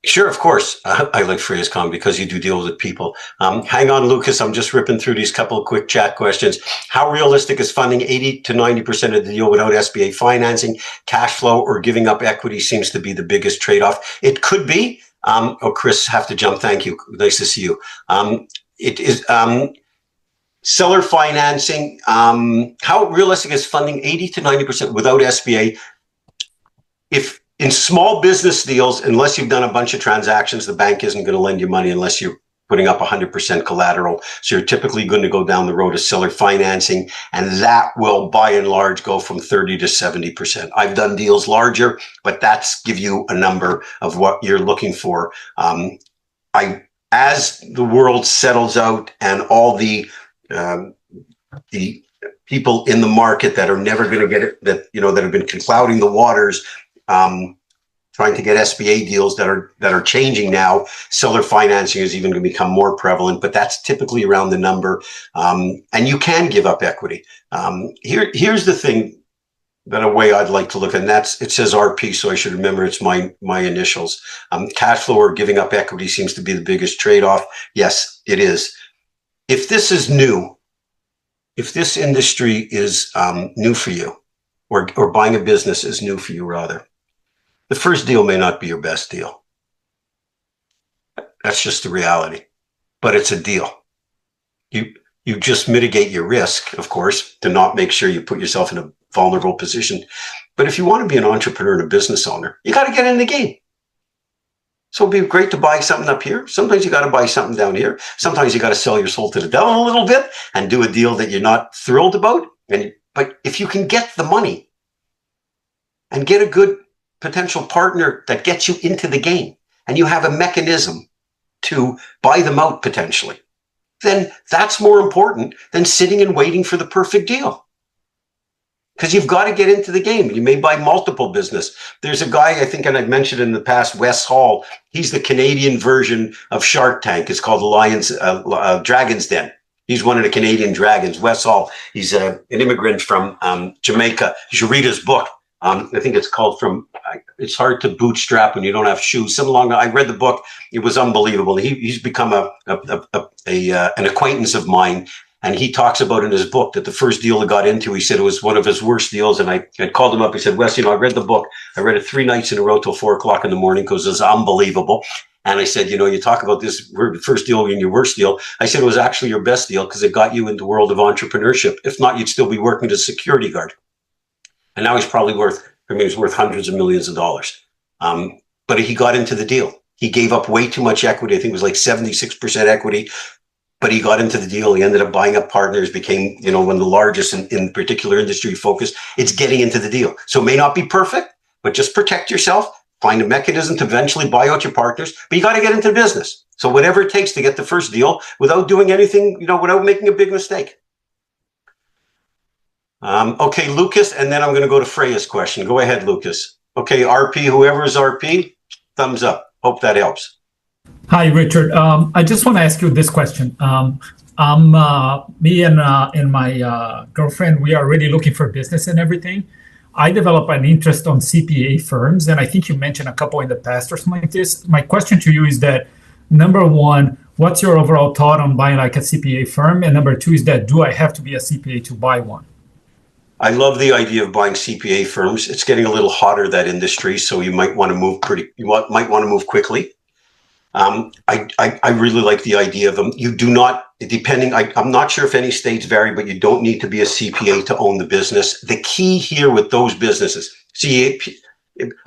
Sure, of course. I like Phrasecom because you do deal with people. Hang on, Lucas. I'm just ripping through these couple of quick chat questions. How realistic is funding 80 to 90% of the deal without SBA financing? Cash flow or giving up equity seems to be the biggest trade-off. It could be. Chris, have to jump. Thank you. Nice to see you. It is seller financing. How realistic is funding 80 to 90% without SBA? If in small business deals, unless you've done a bunch of transactions, the bank isn't going to lend you money unless you're putting up 100% collateral. So you're typically going to go down the road of seller financing, and that will by and large go from 30 to 70%. I've done deals larger, but that's give you a number of what you're looking for. As the world settles out and all the people in the market that are never going to get it, that have been clouding the waters, trying to get SBA deals that are changing now. Seller financing is even going to become more prevalent, but that's typically around the number. And you can give up equity. Here's the thing that a way I'd like to look at, and it says RP, so I should remember it's my initials. Cash flow or giving up equity seems to be the biggest trade-off. Yes, it is. If this is new, if this industry is new for you, or buying a business is new for you rather, the first deal may not be your best deal. That's just the reality, but it's a deal. You just mitigate your risk, of course, to not make sure you put yourself in a vulnerable position. But if you want to be an entrepreneur and a business owner, you got to get in the game. So it'd be great to buy something up here. Sometimes you got to buy something down here. Sometimes you got to sell your soul to the devil a little bit and do a deal that you're not thrilled about. But if you can get the money and get a good potential partner that gets you into the game, and you have a mechanism to buy them out potentially, then that's more important than sitting and waiting for the perfect deal. Because you've got to get into the game. You may buy multiple business. There's a guy, I think, and I've mentioned in the past, Wes Hall. He's the Canadian version of Shark Tank. It's called Dragon's Den. He's one of the Canadian dragons. Wes Hall, he's an immigrant from Jamaica. You should read his book. I think it's called It's Hard to Bootstrap When You Don't Have Shoes. I read the book. It was unbelievable. He's become an acquaintance of mine. And he talks about in his book that the first deal he got into, he said it was one of his worst deals. And I called him up. He said, Wes, I read the book. I read it 3 nights in a row till 4 o'clock in the morning because it was unbelievable. And I said, you talk about this first deal being your worst deal. I said it was actually your best deal because it got you into the world of entrepreneurship. If not, you'd still be working as a security guard. And now he's probably worth hundreds of millions of dollars. But he got into the deal. He gave up way too much equity. I think it was like 76% equity, but he got into the deal. He ended up buying up partners, became, one of the largest in particular industry focus. It's getting into the deal. So it may not be perfect, but just protect yourself, find a mechanism to eventually buy out your partners, but you got to get into business. So whatever it takes to get the first deal without doing anything, without making a big mistake. Okay, Lucas, and then I'm going to go to Freya's question. Go ahead, Lucas. Okay, RP, whoever is RP, thumbs up. Hope that helps. Hi, Richard. I just want to ask you this question. Me and my girlfriend, we are really looking for business and everything. I developed an interest on CPA firms, and I think you mentioned a couple in the past or something like this. My question to you is that, number one, what's your overall thought on buying like a CPA firm? And number two is that, do I have to be a CPA to buy one? I love the idea of buying CPA firms. It's getting a little hotter, that industry, so you might want to move quickly. I really like the idea of them. You do not, I'm not sure if any states vary, but you don't need to be a CPA to own the business. The key here with those businesses, a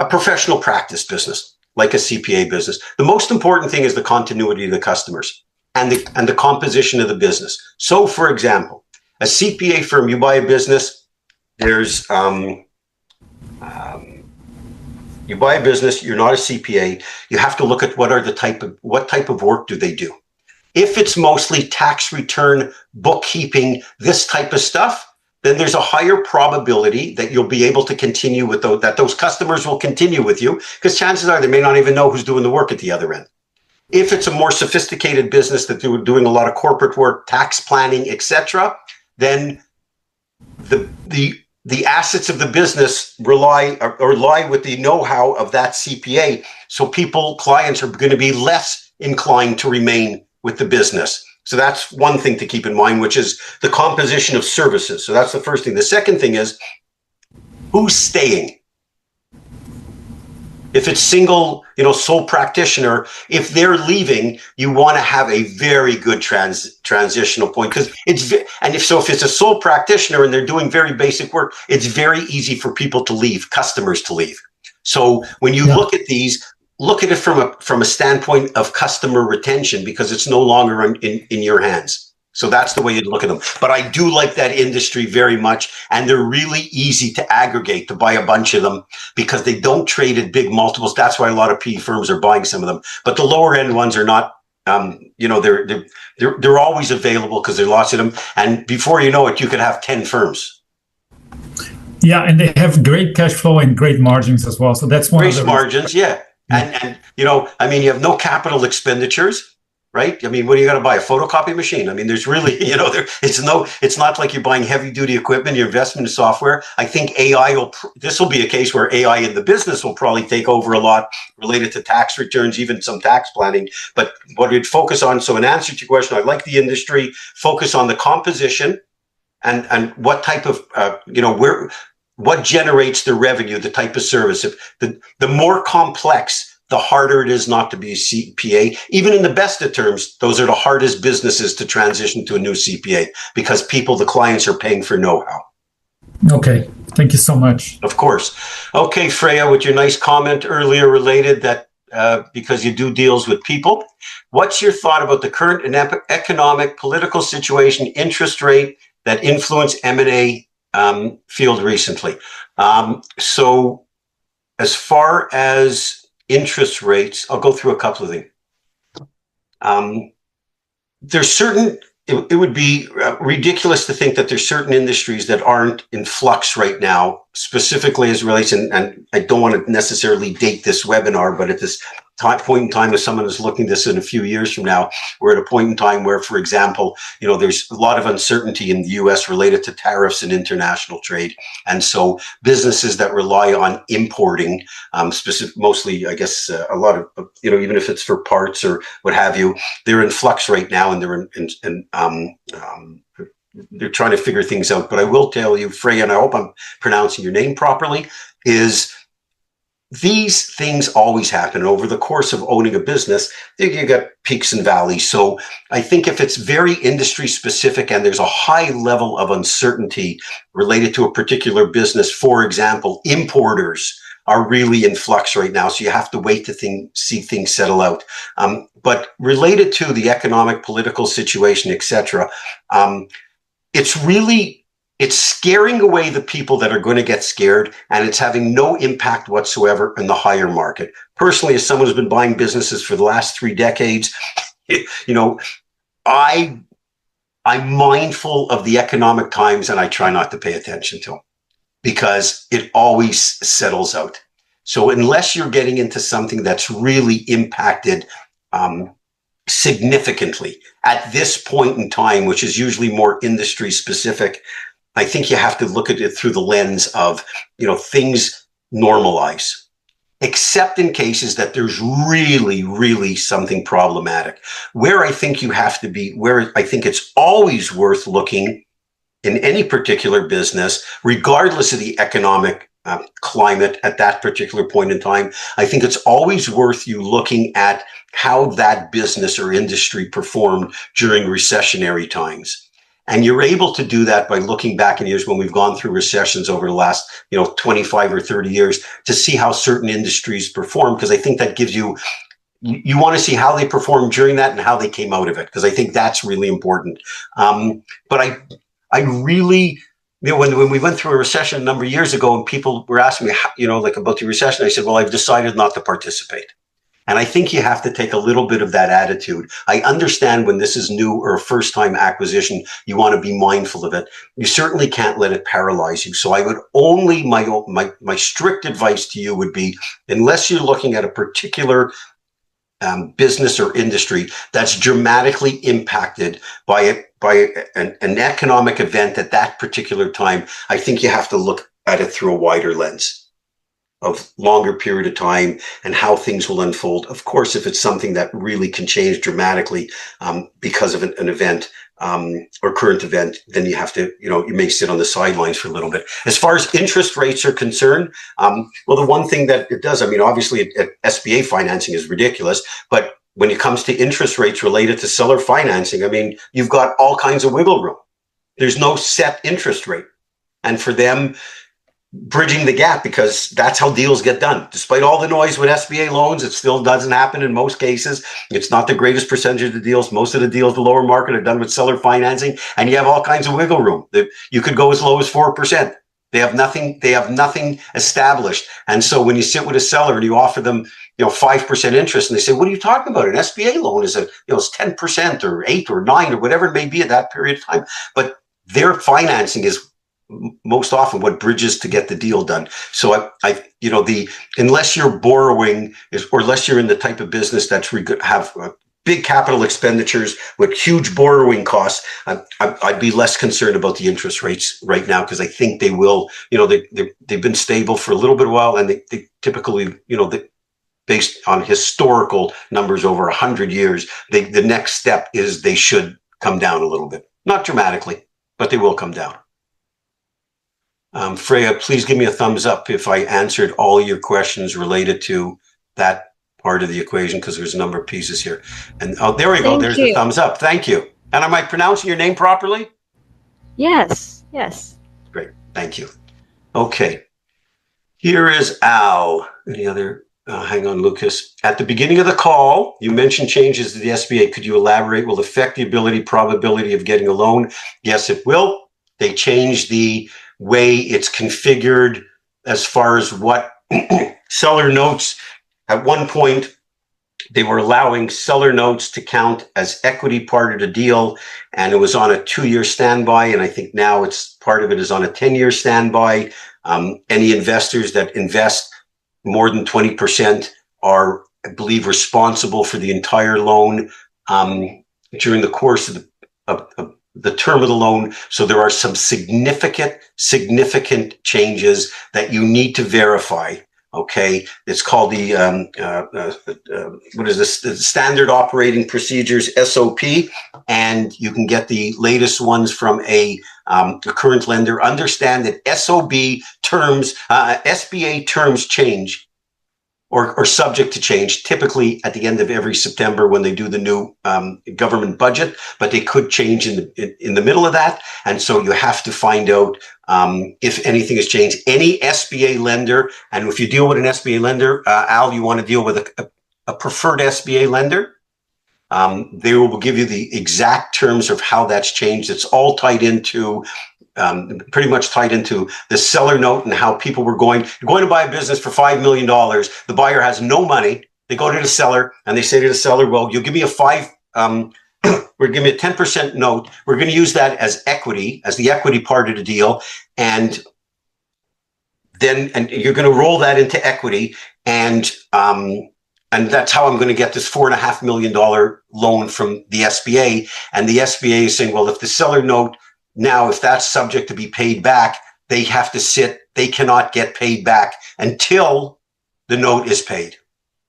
professional practice business, like a CPA business, the most important thing is the continuity of the customers and the composition of the business. So, for example, a CPA firm, you buy a business, you buy a business, you're not a CPA, you have to look at what type of work do they do. If it's mostly tax return, bookkeeping, this type of stuff, then there's a higher probability that you'll be able to continue with that those customers will continue with you, because chances are they may not even know who's doing the work at the other end. If it's a more sophisticated business that they're doing a lot of corporate work, tax planning, etc., then the the assets of the business lie with the know-how of that CPA. So clients are going to be less inclined to remain with the business. So that's one thing to keep in mind, which is the composition of services. So that's the first thing. The second thing is who's staying. If it's single, sole practitioner, if they're leaving, you want to have a very good transitional point, because if it's a sole practitioner and they're doing very basic work, it's very easy for people to leave, customers to leave. So when you look at these, look at it from a standpoint of customer retention, because it's no longer in your hands. So that's the way you'd look at them. But I do like that industry very much, and they're really easy to aggregate, to buy a bunch of them, because they don't trade at big multiples. That's why a lot of PE firms are buying some of them. But the lower end ones are not. They're always available because there are lots of them. And before you know it, you could have 10 firms. Yeah, and they have great cash flow and great margins as well. So that's one of the margins, yeah. And you have no capital expenditures. Right? I mean, what are you going to buy? A photocopy machine? I mean, there's really, it's not like you're buying heavy duty equipment, your investment in software. I think this will be a case where AI in the business will probably take over a lot related to tax returns, even some tax planning. But what we'd focus on, so in answer to your question, I like the industry, focus on the composition and what type of, what generates the revenue, the type of service. If the more complex, the harder it is not to be a CPA. Even in the best of terms, those are the hardest businesses to transition to a new CPA, because the clients are paying for know-how. Okay, thank you so much. Of course. Okay, Freya, with your nice comment earlier related that because you do deals with people, what's your thought about the current economic, political situation, interest rate that influenced M&A field recently? So as far as interest rates, I'll go through a couple of things. It would be ridiculous to think that there's certain industries that aren't in flux right now, specifically as relates, and I don't want to necessarily date this webinar, but at this point in time, if someone is looking at this in a few years from now, we're at a point in time where, for example, there's a lot of uncertainty in the US related to tariffs and international trade. And so businesses that rely on importing, mostly, I guess, a lot of, even if it's for parts or what have you, they're in flux right now, and they're trying to figure things out. But I will tell you, Freya, and I hope I'm pronouncing your name properly, is these things always happen over the course of owning a business. You got peaks and valleys. So I think if it's very industry specific and there's a high level of uncertainty related to a particular business, for example, importers are really in flux right now. So you have to wait to see things settle out. But related to the economic, political situation, etc., it's scaring away the people that are going to get scared, and it's having no impact whatsoever in the higher market. Personally, as someone who's been buying businesses for the last 3 decades, I'm mindful of the economic times, and I try not to pay attention to them because it always settles out. So unless you're getting into something that's really impacted significantly at this point in time, which is usually more industry specific, I think you have to look at it through the lens of, things normalize, except in cases that there's really, really something problematic. Where I think it's always worth looking in any particular business, regardless of the economic climate at that particular point in time, I think it's always worth you looking at how that business or industry performed during recessionary times. And you're able to do that by looking back in years when we've gone through recessions over the last, 25 or 30 years to see how certain industries perform, because I think that gives you want to see how they performed during that and how they came out of it, because I think that's really important. But I really, when we went through a recession a number of years ago and people were asking me, about the recession, I said, well, I've decided not to participate. And I think you have to take a little bit of that attitude. I understand when this is new or a first-time acquisition, you want to be mindful of it. You certainly can't let it paralyze you. So I would only, my strict advice to you would be, unless you're looking at a particular business or industry that's dramatically impacted by an economic event at that particular time, I think you have to look at it through a wider lens of longer period of time and how things will unfold. Of course, if it's something that really can change dramatically because of an event or current event, then you have to, you may sit on the sidelines for a little bit. As far as interest rates are concerned, well, the one thing that it does, I mean, obviously SBA financing is ridiculous, but when it comes to interest rates related to seller financing, I mean, you've got all kinds of wiggle room. There's no set interest rate. And for them, bridging the gap, because that's how deals get done. Despite all the noise with SBA loans, it still doesn't happen in most cases. It's not the greatest percentage of the deals. Most of the deals, the lower market, are done with seller financing, and you have all kinds of wiggle room. You could go as low as 4%. They have nothing established. And so when you sit with a seller and you offer them, 5% interest, and they say, what are you talking about? An SBA loan is it's 10% or 8 or 9 or whatever it may be at that period of time. But their financing is most often what bridges to get the deal done. So unless you're borrowing or unless you're in the type of business that's have big capital expenditures with huge borrowing costs, I'd be less concerned about the interest rates right now, because I think they will, they've been stable for a little bit of while, and they typically, based on historical numbers over 100 years, the next step is they should come down a little bit. Not dramatically, but they will come down. Freya, please give me a thumbs up if I answered all your questions related to that part of the equation, because there's a number of pieces here. And there we go. There's the thumbs up. Thank you. And am I pronouncing your name properly? Yes. Great. Thank you. Okay. Here is Al. Any other? Hang on, Lucas. At the beginning of the call, you mentioned changes to the SBA. Could you elaborate? Will affect the probability of getting a loan? Yes, it will. They changed the way it's configured as far as what seller notes. At one point, they were allowing seller notes to count as equity part of the deal, and it was on a 2-year standby. And I think now part of it is on a 10-year standby. Any investors that invest more than 20% are, I believe, responsible for the entire loan during the course of the term of the loan. So there are some significant changes that you need to verify. Okay, it's called the what is this? The Standard Operating Procedures (SOP), and you can get the latest ones from a current lender. Understand that SBA terms change or subject to change, typically at the end of every September when they do the new government budget, but they could change in the middle of that. And so you have to find out if anything has changed. Any SBA lender, and if you deal with an SBA lender, Al, you want to deal with a preferred SBA lender, they will give you the exact terms of how that's changed. It's all tied into pretty much tied into the seller note and how people were going to buy a business for $5 million. The buyer has no money. They go to the seller and they say to the seller, well, you'll give me we're giving me a 10% note. We're going to use that as equity, as the equity part of the deal. And you're going to roll that into equity. And that's how I'm going to get this $4.5 million loan from the SBA. And the SBA is saying, well, if the seller note, now, if that's subject to be paid back, they have to sit, they cannot get paid back until the note is paid.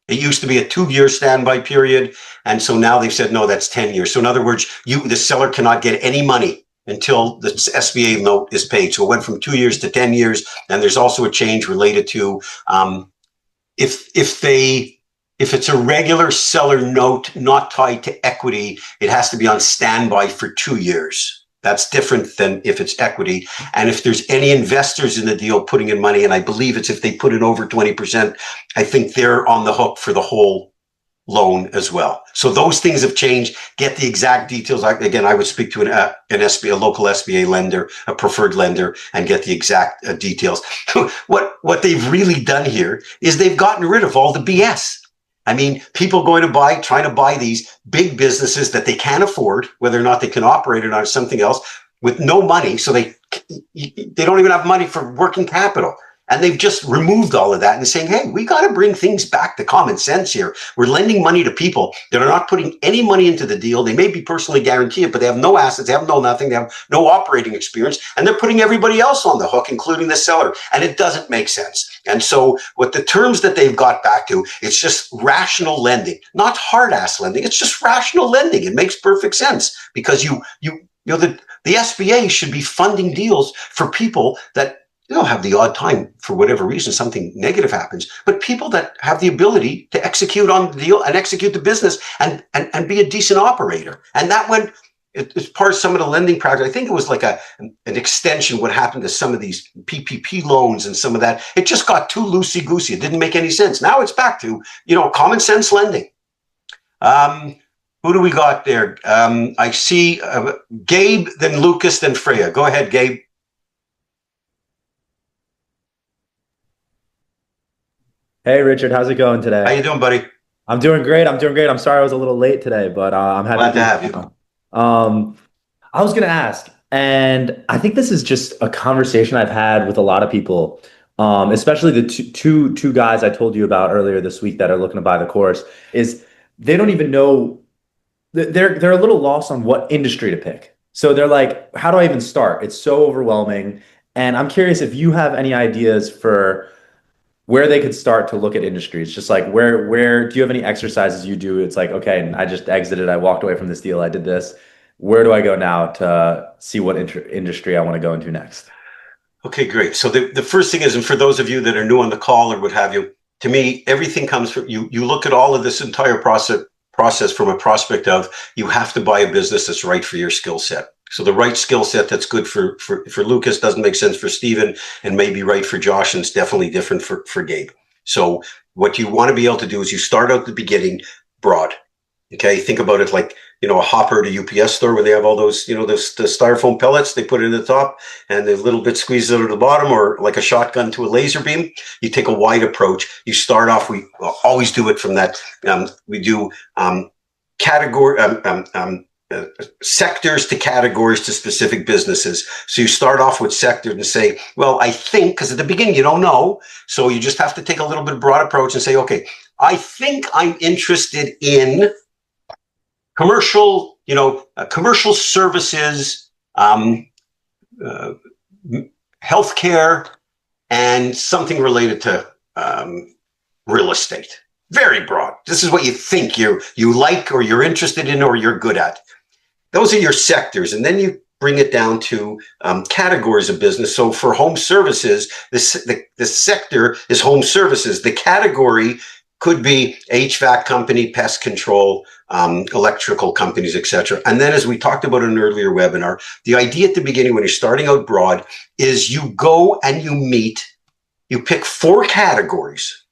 It used to be a 2-year standby period. And so now they've said, no, that's 10 years. So in other words, the seller cannot get any money until the SBA note is paid. So it went from 2 years to 10 years. And there's also a change related to if it's a regular seller note not tied to equity, it has to be on standby for 2 years. That's different than if it's equity. And if there's any investors in the deal putting in money, and I believe it's if they put in over 20%, I think they're on the hook for the whole loan as well. So those things have changed. Get the exact details. Again, I would speak to an SBA, a local SBA lender, a preferred lender, and get the exact details. What they've really done here is they've gotten rid of all the BS. I mean, people trying to buy these big businesses that they can't afford, whether or not they can operate or not, or something else, with no money. So they don't even have money for working capital. And they've just removed all of that and saying, hey, we got to bring things back to common sense here. We're lending money to people that are not putting any money into the deal. They may be personally guaranteed, but they have no assets, they have no nothing, they have no operating experience, and they're putting everybody else on the hook, including the seller. And it doesn't make sense. And so what the terms that they've got back to, it's just rational lending, not hard ass lending. It's just rational lending. It makes perfect sense because the SBA should be funding deals for people that have the odd time, for whatever reason, something negative happens, but people that have the ability to execute on the deal and execute the business and be a decent operator. And that went, it's part of some of the lending practice. I think it was like an extension, what happened to some of these PPP loans and some of that. It just got too loosey-goosey. It didn't make any sense. Now it's back to, common sense lending. Who do we got there? I see Gabe, then Lucas, then Freya. Go ahead, Gabe. Hey, Richard, how's it going today? How you doing, buddy? I'm doing great. I'm sorry I was a little late today, but I'm happy Glad to have you. I was going to ask, and I think this is just a conversation I've had with a lot of people, especially the two guys I told you about earlier this week that are looking to buy the course, is they don't even know, they're a little lost on what industry to pick. So they're like, how do I even start? It's so overwhelming. And I'm curious if you have any ideas for where they could start to look at industries. Just like where do you have any exercises you do? It's like, okay, I just exited, I walked away from this deal, I did this. Where do I go now to see what industry I want to go into next? Okay, great. So the first thing is, and for those of you that are new on the call or what have you, to me, everything comes from you. You look at all of this entire process from a prospect of, you have to buy a business that's right for your skill set. So the right skill set that's good for Lucas doesn't make sense for Stephen and may be right for Josh, and it's definitely different for Gabe. So what you want to be able to do is you start out the beginning broad. Okay, think about it like, a hopper at a UPS store where they have all those, the styrofoam pellets, they put it in the top and the little bit squeezed out of the bottom, or like a shotgun to a laser beam. You take a wide approach. You start off, we always do it from that. We do category, sectors to categories to specific businesses. So you start off with sector and say, well, I think, because at the beginning you don't know. So you just have to take a little bit broad approach and say, okay, I think I'm interested in commercial, commercial services, healthcare, and something related to real estate. Very broad. This is what you think you like, or you're interested in, or you're good at. Those are your sectors. And then you bring it down to categories of business. So for home services, the sector is home services. The category could be HVAC company, pest control, electrical companies, etc. And then, as we talked about in an earlier webinar, the idea at the beginning when you're starting out broad is you go and you pick 4 categories,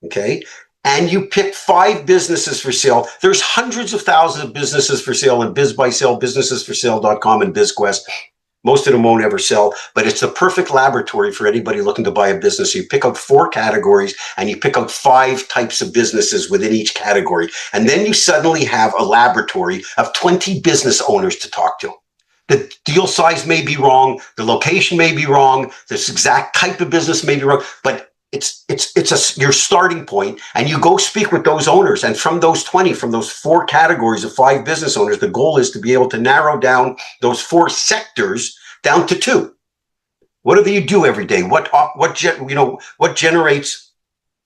okay? And you pick 5 businesses for sale. There's hundreds of thousands of businesses for sale in BizBuySell, businessesforsale.com, and BizQuest. Most of them won't ever sell, but it's the perfect laboratory for anybody looking to buy a business. So you pick out 4 categories and you pick out 5 types of businesses within each category. And then you suddenly have a laboratory of 20 business owners to talk to. The deal size may be wrong. The location may be wrong. This exact type of business may be wrong, but it's your starting point, and you go speak with those owners. And from those 20, from those 4 categories of 5 business owners, the goal is to be able to narrow down those 4 sectors down to 2. What do you do every day?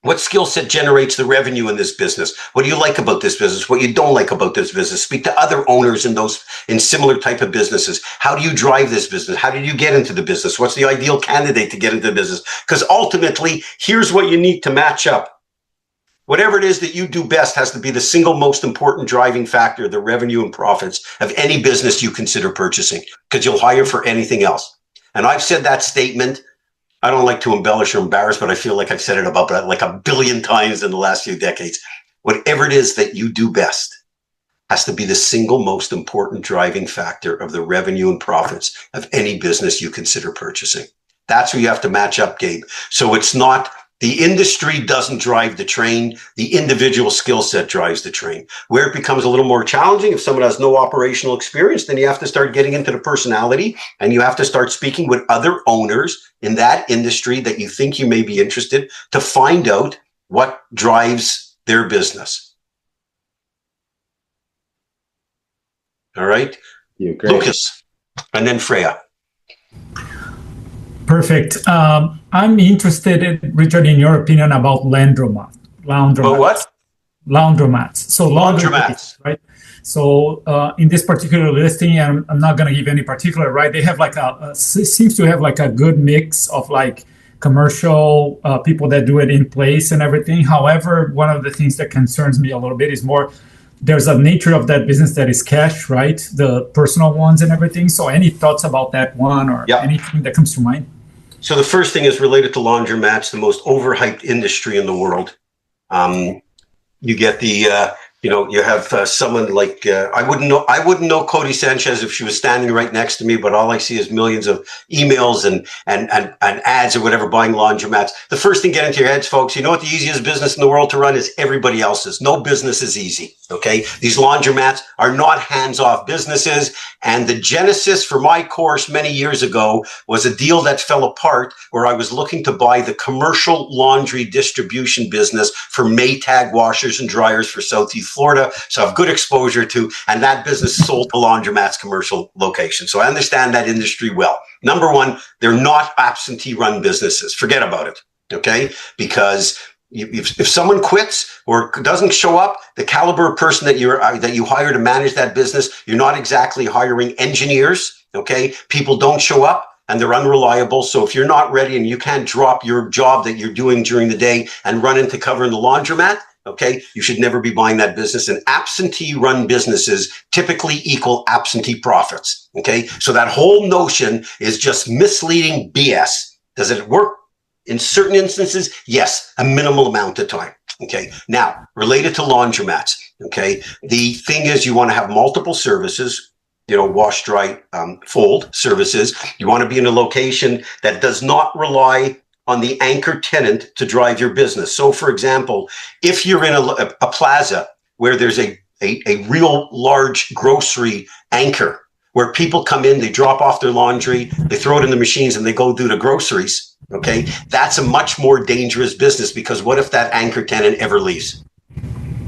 What skill set generates the revenue in this business? What do you like about this business? What you don't like about this business? Speak to other owners in similar type of businesses. How do you drive this business? How did you get into the business? What's the ideal candidate to get into the business? Because ultimately, here's what you need to match up. Whatever it is that you do best has to be the single most important driving factor of the revenue and profits of any business you consider purchasing, because you'll hire for anything else. And I've said that statement, I don't like to embellish or embarrass, but I feel like I've said it about like a billion times in the last few decades. Whatever it is that you do best has to be the single most important driving factor of the revenue and profits of any business you consider purchasing. That's where you have to match up, Gabe. So it's not The industry doesn't drive the train. The individual skill set drives the train. Where it becomes a little more challenging, if someone has no operational experience, then you have to start getting into the personality, and you have to start speaking with other owners in that industry that you think you may be interested to find out what drives their business. All right. Lucas, and then Freya. Perfect. I'm interested, Richard, in your opinion about laundromats. But what? Laundromats. So Laundromats, right? So in this particular listing, and I'm not going to give any particular, right? They have like seems to have like a good mix of like commercial people that do it in place and everything. However, one of the things that concerns me a little bit is more there's a nature of that business that is cash, right? The personal ones and everything. So any thoughts about that one or anything that comes to mind? So the first thing is related to laundromats, the most overhyped industry in the world. You get the, you have someone like, I wouldn't know Cody Sanchez if she was standing right next to me, but all I see is millions of emails and ads or whatever buying laundromats. The first thing get into your heads, folks, you know what the easiest business in the world to run is? Everybody else's. No business is easy. Okay. These laundromats are not hands-off businesses. And the genesis for my course many years ago was a deal that fell apart where I was looking to buy the commercial laundry distribution business for Maytag washers and dryers for Southeast Florida. So I have good exposure to, and that business sold to laundromats commercial locations. So I understand that industry well. Number one, they're not absentee run businesses. Forget about it. Okay. Because if someone quits or doesn't show up, the caliber of person that you hire to manage that business, you're not exactly hiring engineers. Okay. People don't show up and they're unreliable. So if you're not ready and you can't drop your job that you're doing during the day and run into covering the laundromat, okay, you should never be buying that business. And absentee run businesses typically equal absentee profits. Okay. So that whole notion is just misleading BS. Does it work? In certain instances, yes, a minimal amount of time. Okay. Now, related to laundromats, okay, the thing is you want to have multiple services, wash, dry, fold services. You want to be in a location that does not rely on the anchor tenant to drive your business. So, for example, if you're in a plaza where there's a real large grocery anchor, where people come in, they drop off their laundry, they throw it in the machines and they go do the groceries. Okay. That's a much more dangerous business because what if that anchor tenant ever leaves?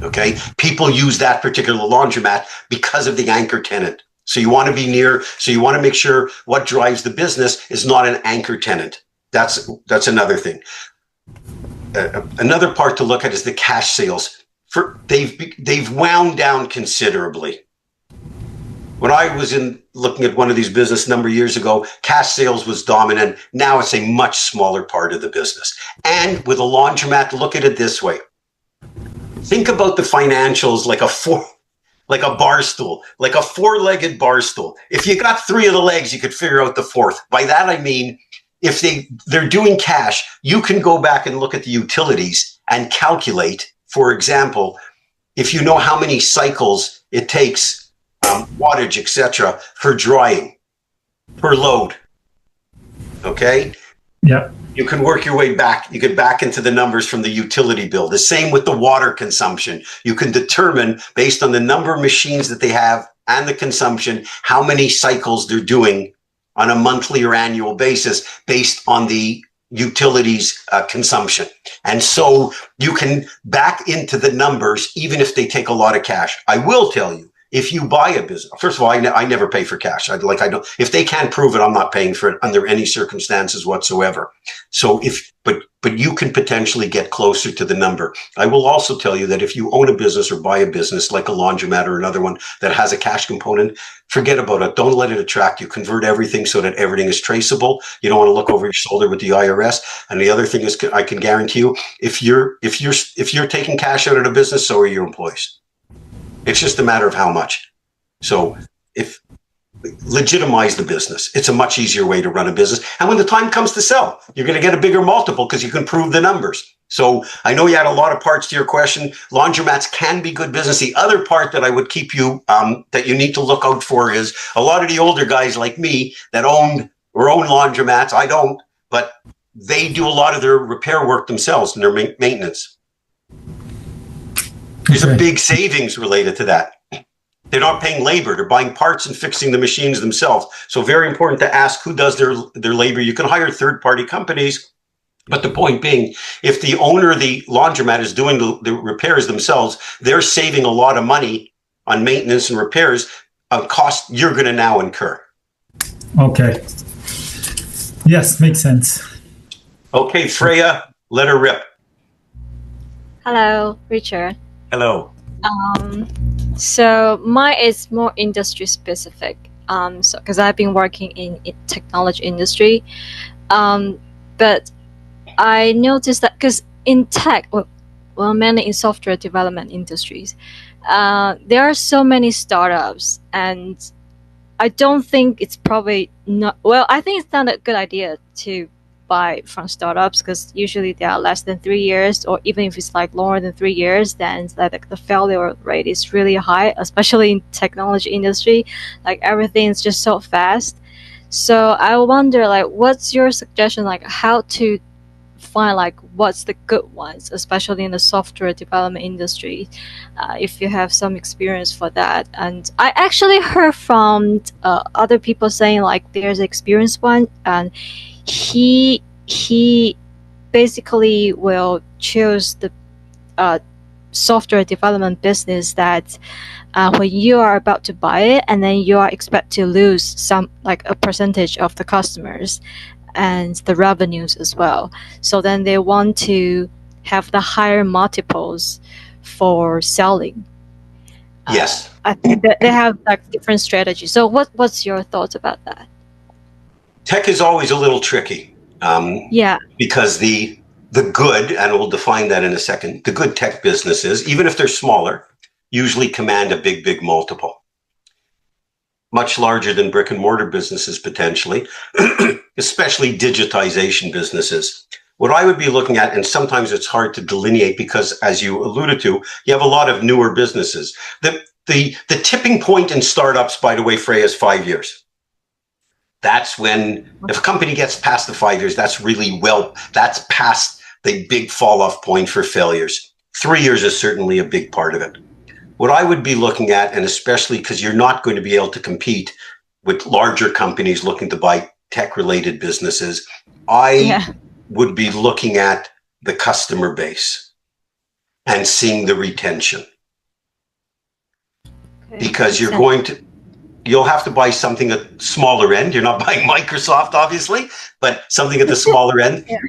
Okay. People use that particular laundromat because of the anchor tenant. So you want to be near, so you want to make sure what drives the business is not an anchor tenant. That's another thing. Another part to look at is the cash sales. They've wound down considerably. When I was looking at one of these business a number of years ago, cash sales was dominant. Now it's a much smaller part of the business. And with a laundromat, look at it this way. Think about the financials like a bar stool, like a four-legged bar stool. If you got three of the legs, you could figure out the fourth. By that, I mean, if they're doing cash, you can go back and look at the utilities and calculate, for example, if you know how many cycles it takes, wattage, etc., for drying per load. Okay. Yeah. You can work your way back. You can back into the numbers from the utility bill. The same with the water consumption. You can determine based on the number of machines that they have and the consumption, how many cycles they're doing on a monthly or annual basis based on the utilities consumption. And so you can back into the numbers even if they take a lot of cash. I will tell you, if you buy a business, first of all, I never pay for cash. I don't. If they can't prove it, I'm not paying for it under any circumstances whatsoever. So but you can potentially get closer to the number. I will also tell you that if you own a business or buy a business like a laundromat or another one that has a cash component, forget about it. Don't let it attract you. Convert everything so that everything is traceable. You don't want to look over your shoulder with the IRS. And the other thing is, I can guarantee you, if you're taking cash out of the business, so are your employees. It's just a matter of how much. So if legitimize the business, it's a much easier way to run a business. And when the time comes to sell, you're going to get a bigger multiple because you can prove the numbers. So I know you had a lot of parts to your question. Laundromats can be good business. The other part that I would keep you, that you need to look out for is a lot of the older guys like me that own laundromats. I don't, but they do a lot of their repair work themselves and their maintenance. There's a big savings related to that. They're not paying labor. They're buying parts and fixing the machines themselves. So very important to ask who does their labor. You can hire third-party companies, but the point being, if the owner of the laundromat is doing the repairs themselves, they're saving a lot of money on maintenance and repairs, of cost you're going to now incur. Okay. Yes, makes sense. Okay, Freya, let her rip. Hello, Richard. Hello. So mine is more industry specific. So because I've been working in technology industry, but I noticed that because in tech, well, mainly in software development industries, there are so many startups, and I don't think it's probably not. Well, I think it's not a good idea to buy from startups because usually they are less than 3 years, or even if it's like longer than 3 years, then it's like the failure rate is really high, especially in technology industry. Like everything's just so fast. So I wonder, like, what's your suggestion, like how to find like what's the good ones, especially in the software development industry, if you have some experience for that. And I actually heard from other people saying like there's an experienced one, and he basically will choose the software development business that when you are about to buy it, and then you are expect to lose some like a percentage of the customers and the revenues as well. So then they want to have the higher multiples for selling. Yes. I think that they have like different strategies. So what's your thoughts about that? Tech is always a little tricky. Yeah. Because the good, and we'll define that in a second, the good tech businesses, even if they're smaller, usually command a big multiple. Much larger than brick and mortar businesses potentially, especially digitization businesses. What I would be looking at, and sometimes it's hard to delineate because, as you alluded to, you have a lot of newer businesses. The tipping point in startups, by the way, Freya, is 5 years. That's when, if a company gets past the 5 years, that's past the big fall off point for failures. 3 years is certainly a big part of it. What I would be looking at, and especially because you're not going to be able to compete with larger companies looking to buy tech-related businesses, I would be looking at the customer base and seeing the retention. Okay. Because you'll have to buy something at smaller end. You're not buying Microsoft, obviously, but something at the smaller end. Yeah.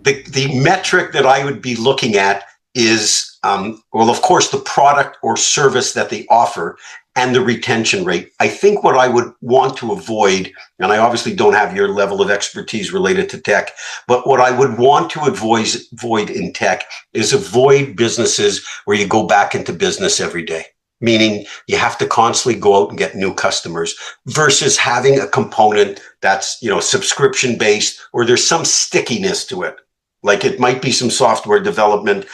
The metric that I would be looking at is, well, of course, the product or service that they offer and the retention rate. I think what I would want to avoid, and I obviously don't have your level of expertise related to tech, but what I would want to avoid in tech is avoid businesses where you go back into business every day. Meaning you have to constantly go out and get new customers versus having a component that's, subscription based, or there's some stickiness to it. Like it might be some software development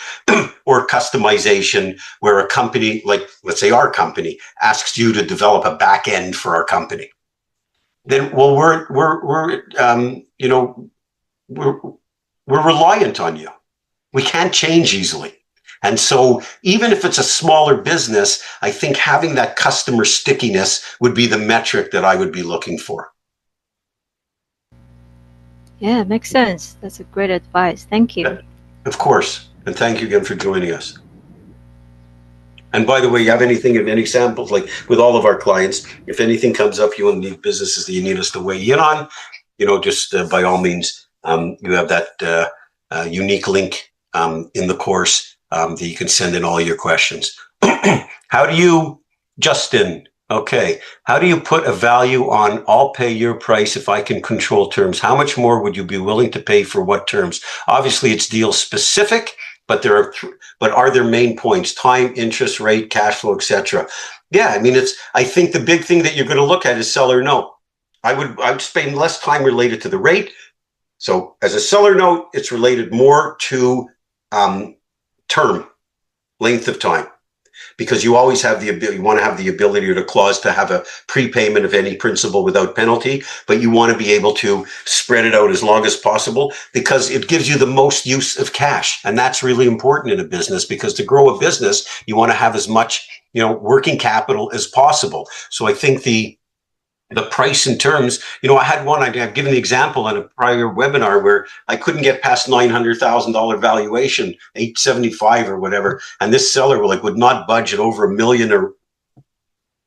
or customization where a company, like let's say our company, asks you to develop a back end for our company. Then, well, we're reliant on you. We can't change easily. And so even if it's a smaller business, I think having that customer stickiness would be the metric that I would be looking for. Yeah, makes sense. That's a great advice. Thank you. Of course. And thank you again for joining us. And by the way, you have anything of any samples, like with all of our clients, if anything comes up, you want to need businesses that you need us to weigh in on, just by all means, you have that unique link in the course that you can send in all your questions. How do you, Justin, okay, how do you put a value on I'll pay your price if I can control terms? How much more would you be willing to pay for what terms? Obviously, it's deal specific, but are there main points? Time, interest rate, cash flow, etc. Yeah, I mean, I think the big thing that you're going to look at is seller note. I would spend less time related to the rate. So as a seller note, it's related more to term, length of time. because you always have the ability, you want to have the ability or the clause to have a prepayment of any principal without penalty, but you want to be able to spread it out as long as possible because it gives you the most use of cash. And that's really important in a business, because to grow a business, you want to have as much, working capital as possible. So I think the price and terms, I had one, I've given the example in a prior webinar where I couldn't get past $900,000 valuation, 875 or whatever. And this seller would not budge at over $1 million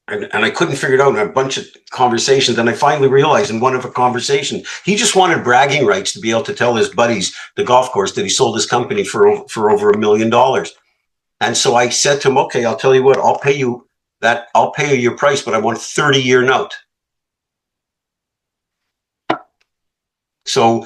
and I couldn't figure it out in a bunch of conversations. And I finally realized in one of a conversation, he just wanted bragging rights to be able to tell his buddies, the golf course, that he sold his company for over $1 million. And so I said to him, okay, I'll tell you what, I'll pay you your price, but I want a 30-year note. So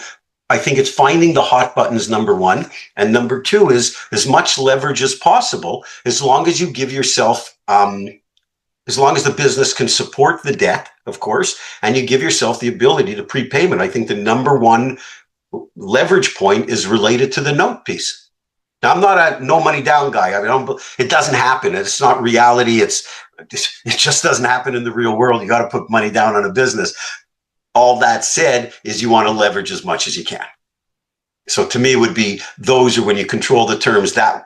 I think it's finding the hot buttons, number one. And number two is as much leverage as possible, as long as you give yourself, as long as the business can support the debt, of course, and you give yourself the ability to prepayment. I think the number one leverage point is related to the note piece. Now, I'm not a no money down guy. It doesn't happen. It's not reality. It just doesn't happen in the real world. You got to put money down on a business. All that said is you want to leverage as much as you can. So to me, it would be those are when you control the terms. That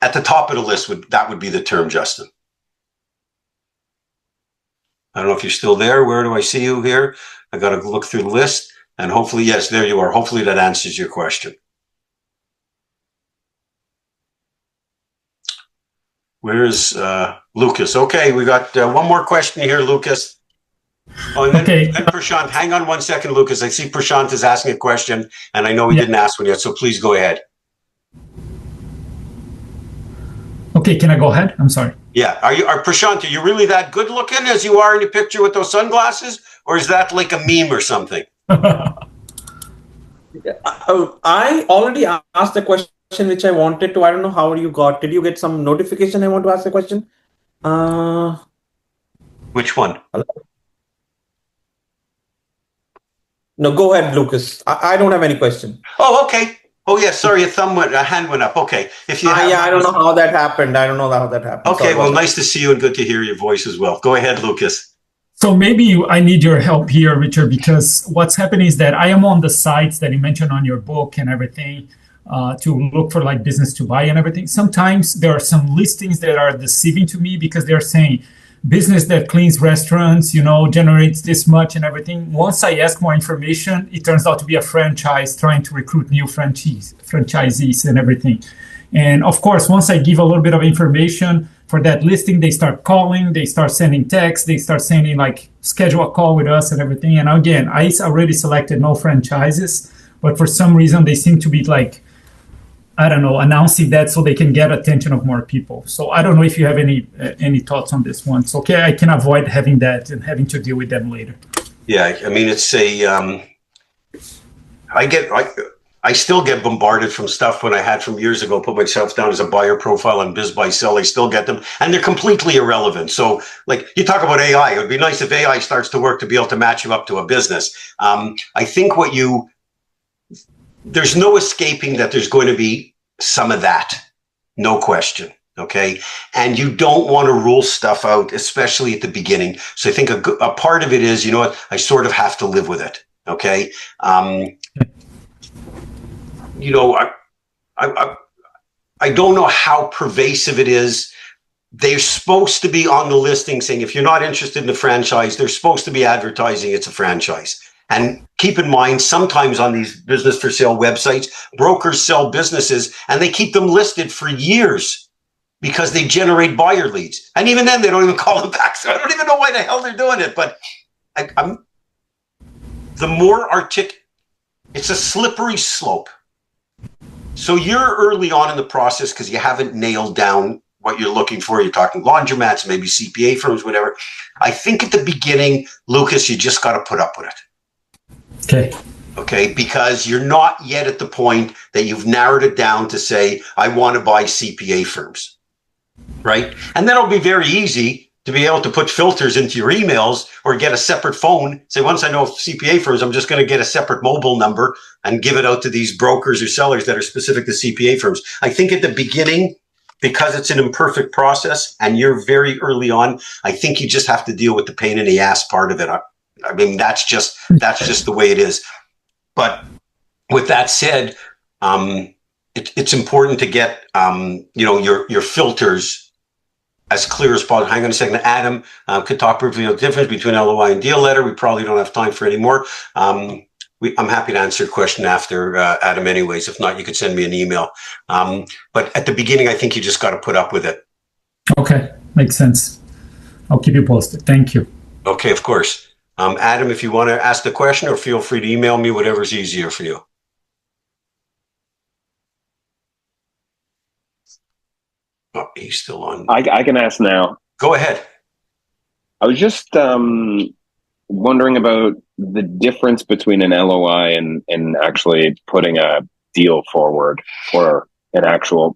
at the top of the list would be the term, Justin. I don't know if you're still there. Where do I see you here? I got to look through the list, and hopefully, yes, there you are. Hopefully that answers your question. Where's Lucas? Okay, we got one more question here, Lucas. Oh, and then Prashant, hang on 1 second, Lucas. I see Prashant is asking a question, and I know he didn't ask one yet, so please go ahead. Okay, can I go ahead? I'm sorry. Yeah, Prashant, are you really that good looking as you are in your picture with those sunglasses, or is that like a meme or something? I already asked the question which I wanted to. I don't know how you got. Did you get some notification? I want to ask the question. Which one? Hello? No, go ahead, Lucas. I don't have any question. Oh, okay. Oh, yeah. Sorry, a hand went up. Okay. If you I don't know how that happened. Okay. Well, nice to see you and good to hear your voice as well. Go ahead, Lucas. So maybe I need your help here, Richard, because what's happening is that I am on the sites that you mentioned on your book and everything to look for like business to buy and everything. Sometimes there are some listings that are deceiving to me because they're saying business that cleans restaurants, generates this much and everything. Once I ask more information, it turns out to be a franchise trying to recruit new franchisees and everything. And of course, once I give a little bit of information for that listing, they start calling, they start sending texts, they start sending schedule a call with us and everything. And again, I already selected no franchises, but for some reason they seem to be announcing that so they can get attention of more people. So I don't know if you have any thoughts on this one. So I can avoid having that and having to deal with them later. Yeah, I mean, it's I still get bombarded from stuff when I had from years ago, put myself down as a buyer profile on Biz Buy Sell. I still get them and they're completely irrelevant. So you talk about AI, it would be nice if AI starts to work to be able to match you up to a business. I think there's no escaping that there's going to be some of that, no question. Okay. And you don't want to rule stuff out, especially at the beginning. So I think a part of it is, you know what, I sort of have to live with it. Okay. I don't know how pervasive it is. They're supposed to be on the listing saying, if you're not interested in the franchise, they're supposed to be advertising it's a franchise. And keep in mind, sometimes on these business for sale websites, brokers sell businesses and they keep them listed for years because they generate buyer leads. And even then, they don't even call them back. So I don't even know why the hell they're doing it. But it's a slippery slope. So you're early on in the process because you haven't nailed down what you're looking for. You're talking laundromats, maybe CPA firms, whatever. I think at the beginning, Lucas, you just got to put up with it. Okay, because you're not yet at the point that you've narrowed it down to say, I want to buy CPA firms, right? And then it'll be very easy to be able to put filters into your emails or get a separate phone. Say, once I know CPA firms, I'm just going to get a separate mobile number and give it out to these brokers or sellers that are specific to CPA firms. I think at the beginning, because it's an imperfect process and you're very early on, I think you just have to deal with the pain in the ass part of it. I mean, that's just the way it is. But with that said, it's important to get your filters as clear as possible. Hang on a second. Adam could talk briefly about the difference between LOI and deal letter. We probably don't have time for any more. I'm happy to answer a question after Adam anyways. If not, you could send me an email. But at the beginning, I think you just got to put up with it. Okay, makes sense. I'll keep you posted. Thank you. Okay, of course. Adam, if you want to ask the question, or feel free to email me, whatever's easier for you. Oh, he's still on. I can ask now. Go ahead. I was just wondering about the difference between an LOI and actually putting a deal forward for an actual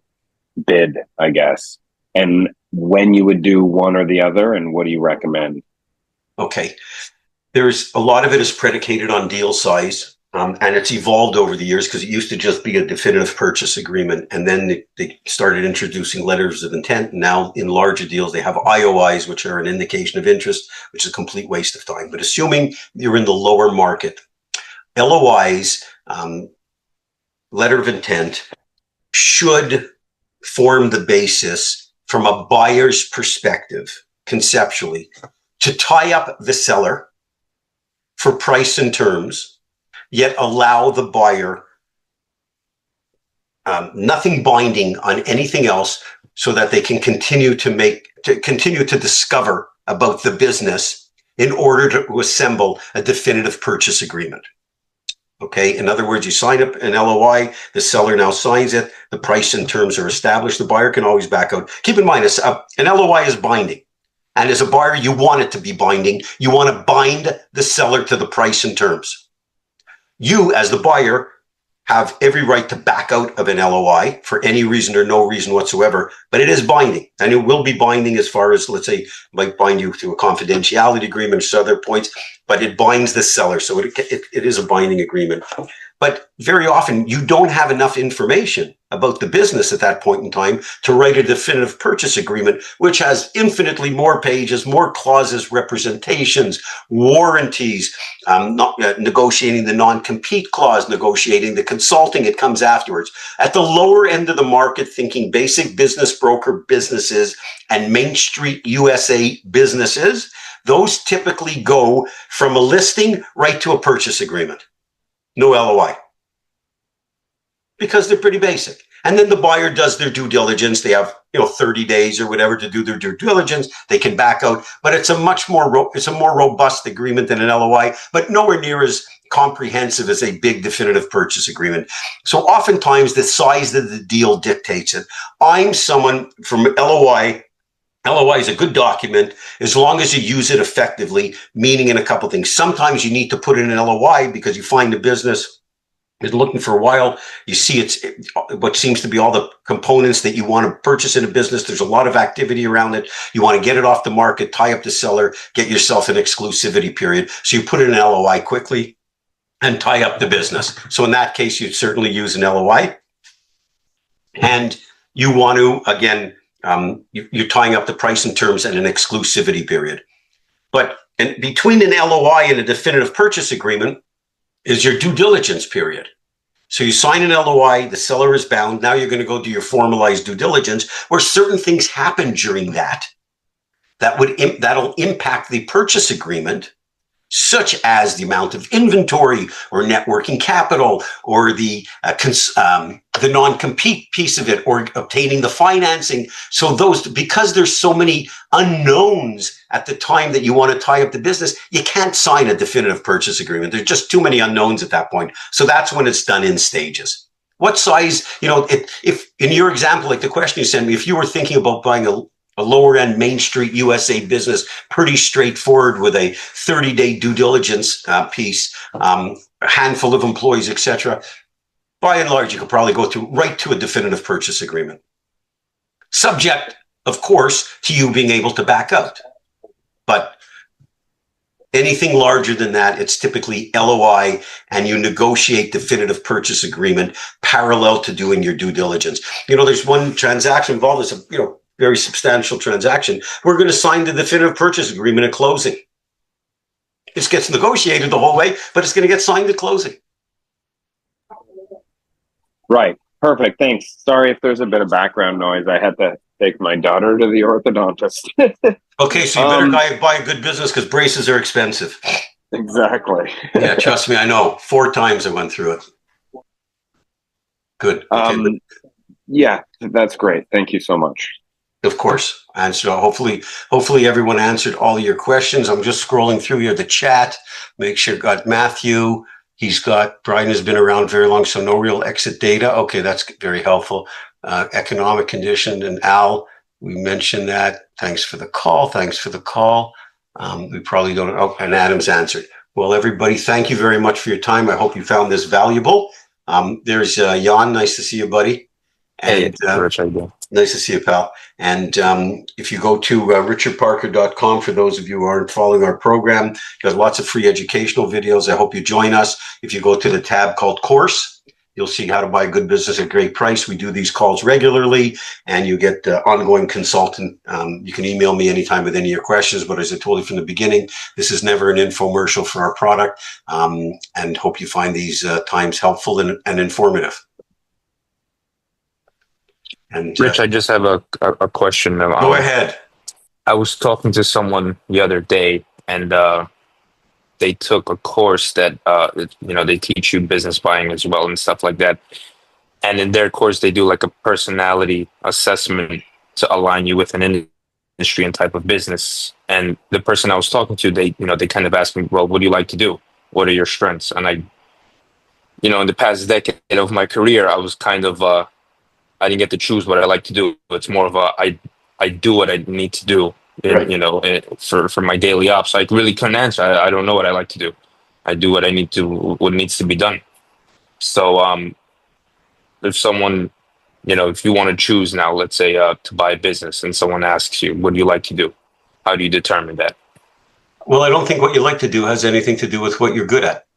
bid, I guess, and when you would do one or the other, and what do you recommend? Okay. There's a lot of it is predicated on deal size. And it's evolved over the years because it used to just be a definitive purchase agreement. And then they started introducing letters of intent. Now in larger deals, they have IOIs, which are an indication of interest, which is a complete waste of time. But assuming you're in the lower market, LOIs, letter of intent, should form the basis from a buyer's perspective, conceptually, to tie up the seller for price and terms, yet allow the buyer nothing binding on anything else, so that they can continue to discover about the business in order to assemble a definitive purchase agreement. Okay, in other words, you sign up an LOI, the seller now signs it, the price and terms are established, the buyer can always back out. Keep in mind, an LOI is binding. And as a buyer, you want it to be binding. You want to bind the seller to the price and terms. You, as the buyer, have every right to back out of an LOI for any reason or no reason whatsoever, but it is binding, and it will be binding as far as, let's say, might bind you to a confidentiality agreement or other points, but it binds the seller, so it is a binding agreement. But very often, you don't have enough information about the business at that point in time to write a definitive purchase agreement, which has infinitely more pages, more clauses, representations, warranties, negotiating the non-compete clause, negotiating the consulting. It comes afterwards. At the lower end of the market, thinking basic business broker businesses and Main Street USA businesses, those typically go from a listing right to a purchase agreement. No LOI, because they're pretty basic. And then the buyer does their due diligence. They have 30 days or whatever to do their due diligence. They can back out, but it's a more robust agreement than an LOI, but nowhere near as comprehensive as a big definitive purchase agreement. So oftentimes the size of the deal dictates it. I'm someone from LOI. LOI is a good document as long as you use it effectively, meaning in a couple of things. Sometimes you need to put in an LOI because you find a business is looking for a while. You see it's what seems to be all the components that you want to purchase in a business. There's a lot of activity around it. You want to get it off the market, tie up the seller, get yourself an exclusivity period. So you put in an LOI quickly and tie up the business. So in that case, you'd certainly use an LOI. And you want to, again, you're tying up the price and terms and an exclusivity period. But between an LOI and a definitive purchase agreement is your due diligence period. So you sign an LOI, the seller is bound. Now you're going to go do your formalized due diligence, where certain things happen during that'll impact the purchase agreement, such as the amount of inventory or net working capital or the non-compete piece of it or obtaining the financing. So because there's so many unknowns at the time that you want to tie up the business, you can't sign a definitive purchase agreement. There's just too many unknowns at that point. So that's when it's done in stages. What size, if in your example, like the question you sent me, if you were thinking about buying a lower end Main Street USA business, pretty straightforward with a 30-day due diligence piece, a handful of employees, etc. By and large, you could probably go right to a definitive purchase agreement. Subject, of course, to you being able to back out. But Anything larger than that, it's typically LOI, and you negotiate definitive purchase agreement parallel to doing your due diligence. There's one transaction involved. It's a very substantial transaction. We're going to sign the definitive purchase agreement at closing. It gets negotiated the whole way, but it's going to get signed at closing. Right. Perfect. Thanks. Sorry if there's a bit of background noise. I had to take my daughter to the orthodontist. Okay, so you better buy a good business because braces are expensive. Exactly. Yeah, trust me, I know. 4 times I went through it. Good. Okay. Yeah, that's great. Thank you so much. Of course. And so hopefully everyone answered all your questions. I'm just scrolling through here the chat. Make sure got Matthew. Brian has been around very long, so no real exit data. Okay, that's very helpful. Economic condition, and Al, we mentioned that. Thanks for the call. We probably don't. Oh, and Adam's answered. Well, everybody, thank you very much for your time. I hope you found this valuable. There's Jan. Nice to see you, buddy. And Rich, how you doing? Nice to see you, pal. And if you go to richardparker.com, for those of you who aren't following our program, there's lots of free educational videos. I hope you join us. If you go to the tab called Course, you'll see how to buy a good business at a great price. We do these calls regularly, and you get ongoing consultant. You can email me anytime with any of your questions, but as I told you from the beginning, this is never an infomercial for our product, and hope you find these times helpful and informative. And Rich, I just have a question. Go ahead. I was talking to someone the other day, and they took a course that they teach you business buying as well and stuff like that. And in their course, they do like a personality assessment to align you with an industry and type of business. And the person I was talking to, they kind of asked me, well, what do you like to do? What are your strengths? And I, in the past decade of my career, I was kind of I didn't get to choose what I like to do. It's more of I do what I need to do, for my daily ops. I really couldn't answer. I don't know what I like to do. I do what what needs to be done. So, if someone, if you want to choose now, let's say, to buy a business, and someone asks you, what do you like to do? How do you determine that? Well, I don't think what you like to do has anything to do with what you're good at,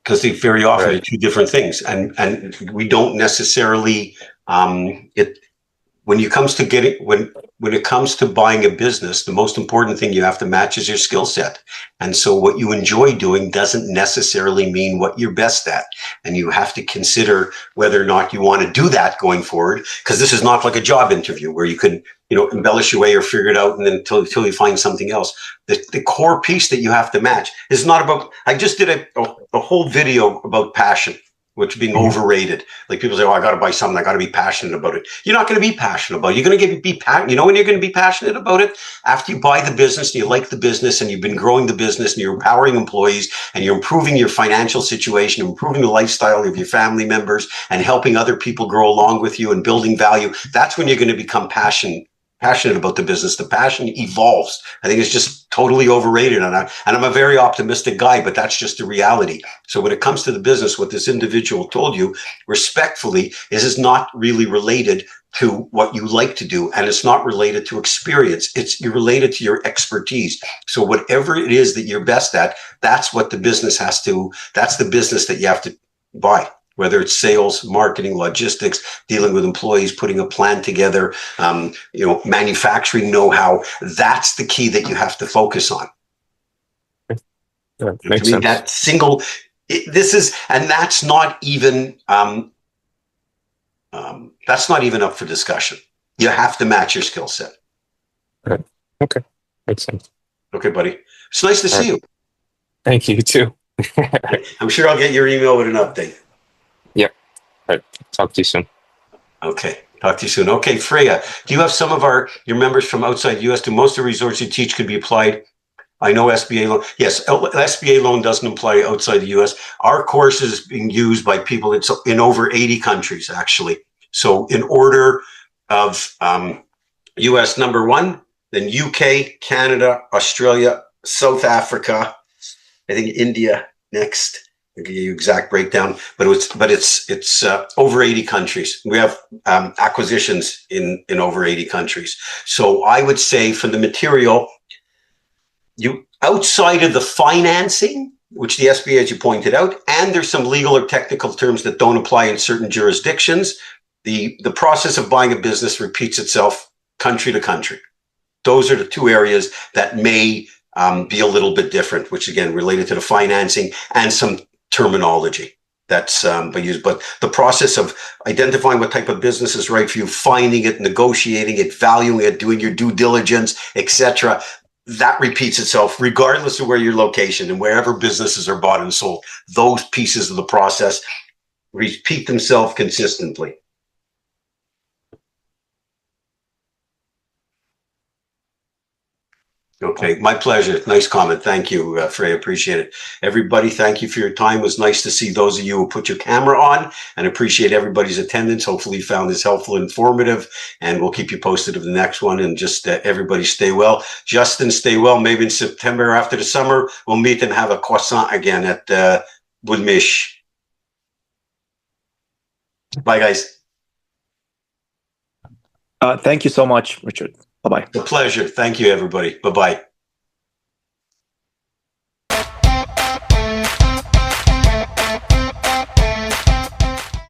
because they very often are two different things, and we don't necessarily. When it comes to buying a business, the most important thing you have to match is your skill set. And so what you enjoy doing doesn't necessarily mean what you're best at. And you have to consider whether or not you want to do that going forward, because this is not like a job interview where you can, embellish your way or figure it out and then until you find something else. The core piece that you have to match is not about, I just did a whole video about passion, which being overrated. Like people say, I got to buy something. I got to be passionate about it. You're not going to be passionate about it. You're going to be when you're going to be passionate about it? After you buy the business and you like the business and you've been growing the business and you're empowering employees and you're improving your financial situation, improving the lifestyle of your family members and helping other people grow along with you and building value. That's when you're going to become passionate about the business. The passion evolves. I think it's just totally overrated. And I'm a very optimistic guy, but that's just the reality. So when it comes to the business, what this individual told you respectfully is not really related to what you like to do. And it's not related to experience. You're related to your expertise. So whatever it is that you're best at, that's what the business that's the business that you have to buy. Whether it's sales, marketing, logistics, dealing with employees, putting a plan together, manufacturing know-how, that's the key that you have to focus on. Yeah, makes sense. That single, that's not even up for discussion. You have to match your skill set. Right. Okay, makes sense. Okay, buddy. It's nice to see you. Thank you, too. I'm sure I'll get your email with an update. Yep. All right. Talk to you soon. Okay. Talk to you soon. Okay, Freya, do you have some of your members from outside the U.S.? Do most of the resorts you teach could be applied? I know SBA loan. Yes, SBA loan doesn't apply outside the U.S. Our course is being used by people in over 80 countries, actually. So in order of U.S. number 1, then UK, Canada, Australia, South Africa, I think India next. I'll give you exact breakdown, but it's over 80 countries. We have acquisitions in over 80 countries. So I would say for the material, outside of the financing, which the SBA, as you pointed out, and there's some legal or technical terms that don't apply in certain jurisdictions, the process of buying a business repeats itself country to country. Those are the two areas that may be a little bit different, which again, related to the financing and some terminology that's used. But the process of identifying what type of business is right for you, finding it, negotiating it, valuing it, doing your due diligence, etc., that repeats itself regardless of where your location and wherever businesses are bought and sold. Those pieces of the process repeat themselves consistently. Okay, my pleasure. Nice comment. Thank you, Frey. Appreciate it. Everybody, thank you for your time. It was nice to see those of you who put your camera on, and appreciate everybody's attendance. Hopefully you found this helpful and informative, and we'll keep you posted of the next one. And just everybody stay well. Justin, stay well. Maybe in September after the summer, we'll meet and have a croissant again at Budmish. Bye, guys. Thank you so much, Richard. Bye-bye. A pleasure. Thank you, everybody. Bye-bye.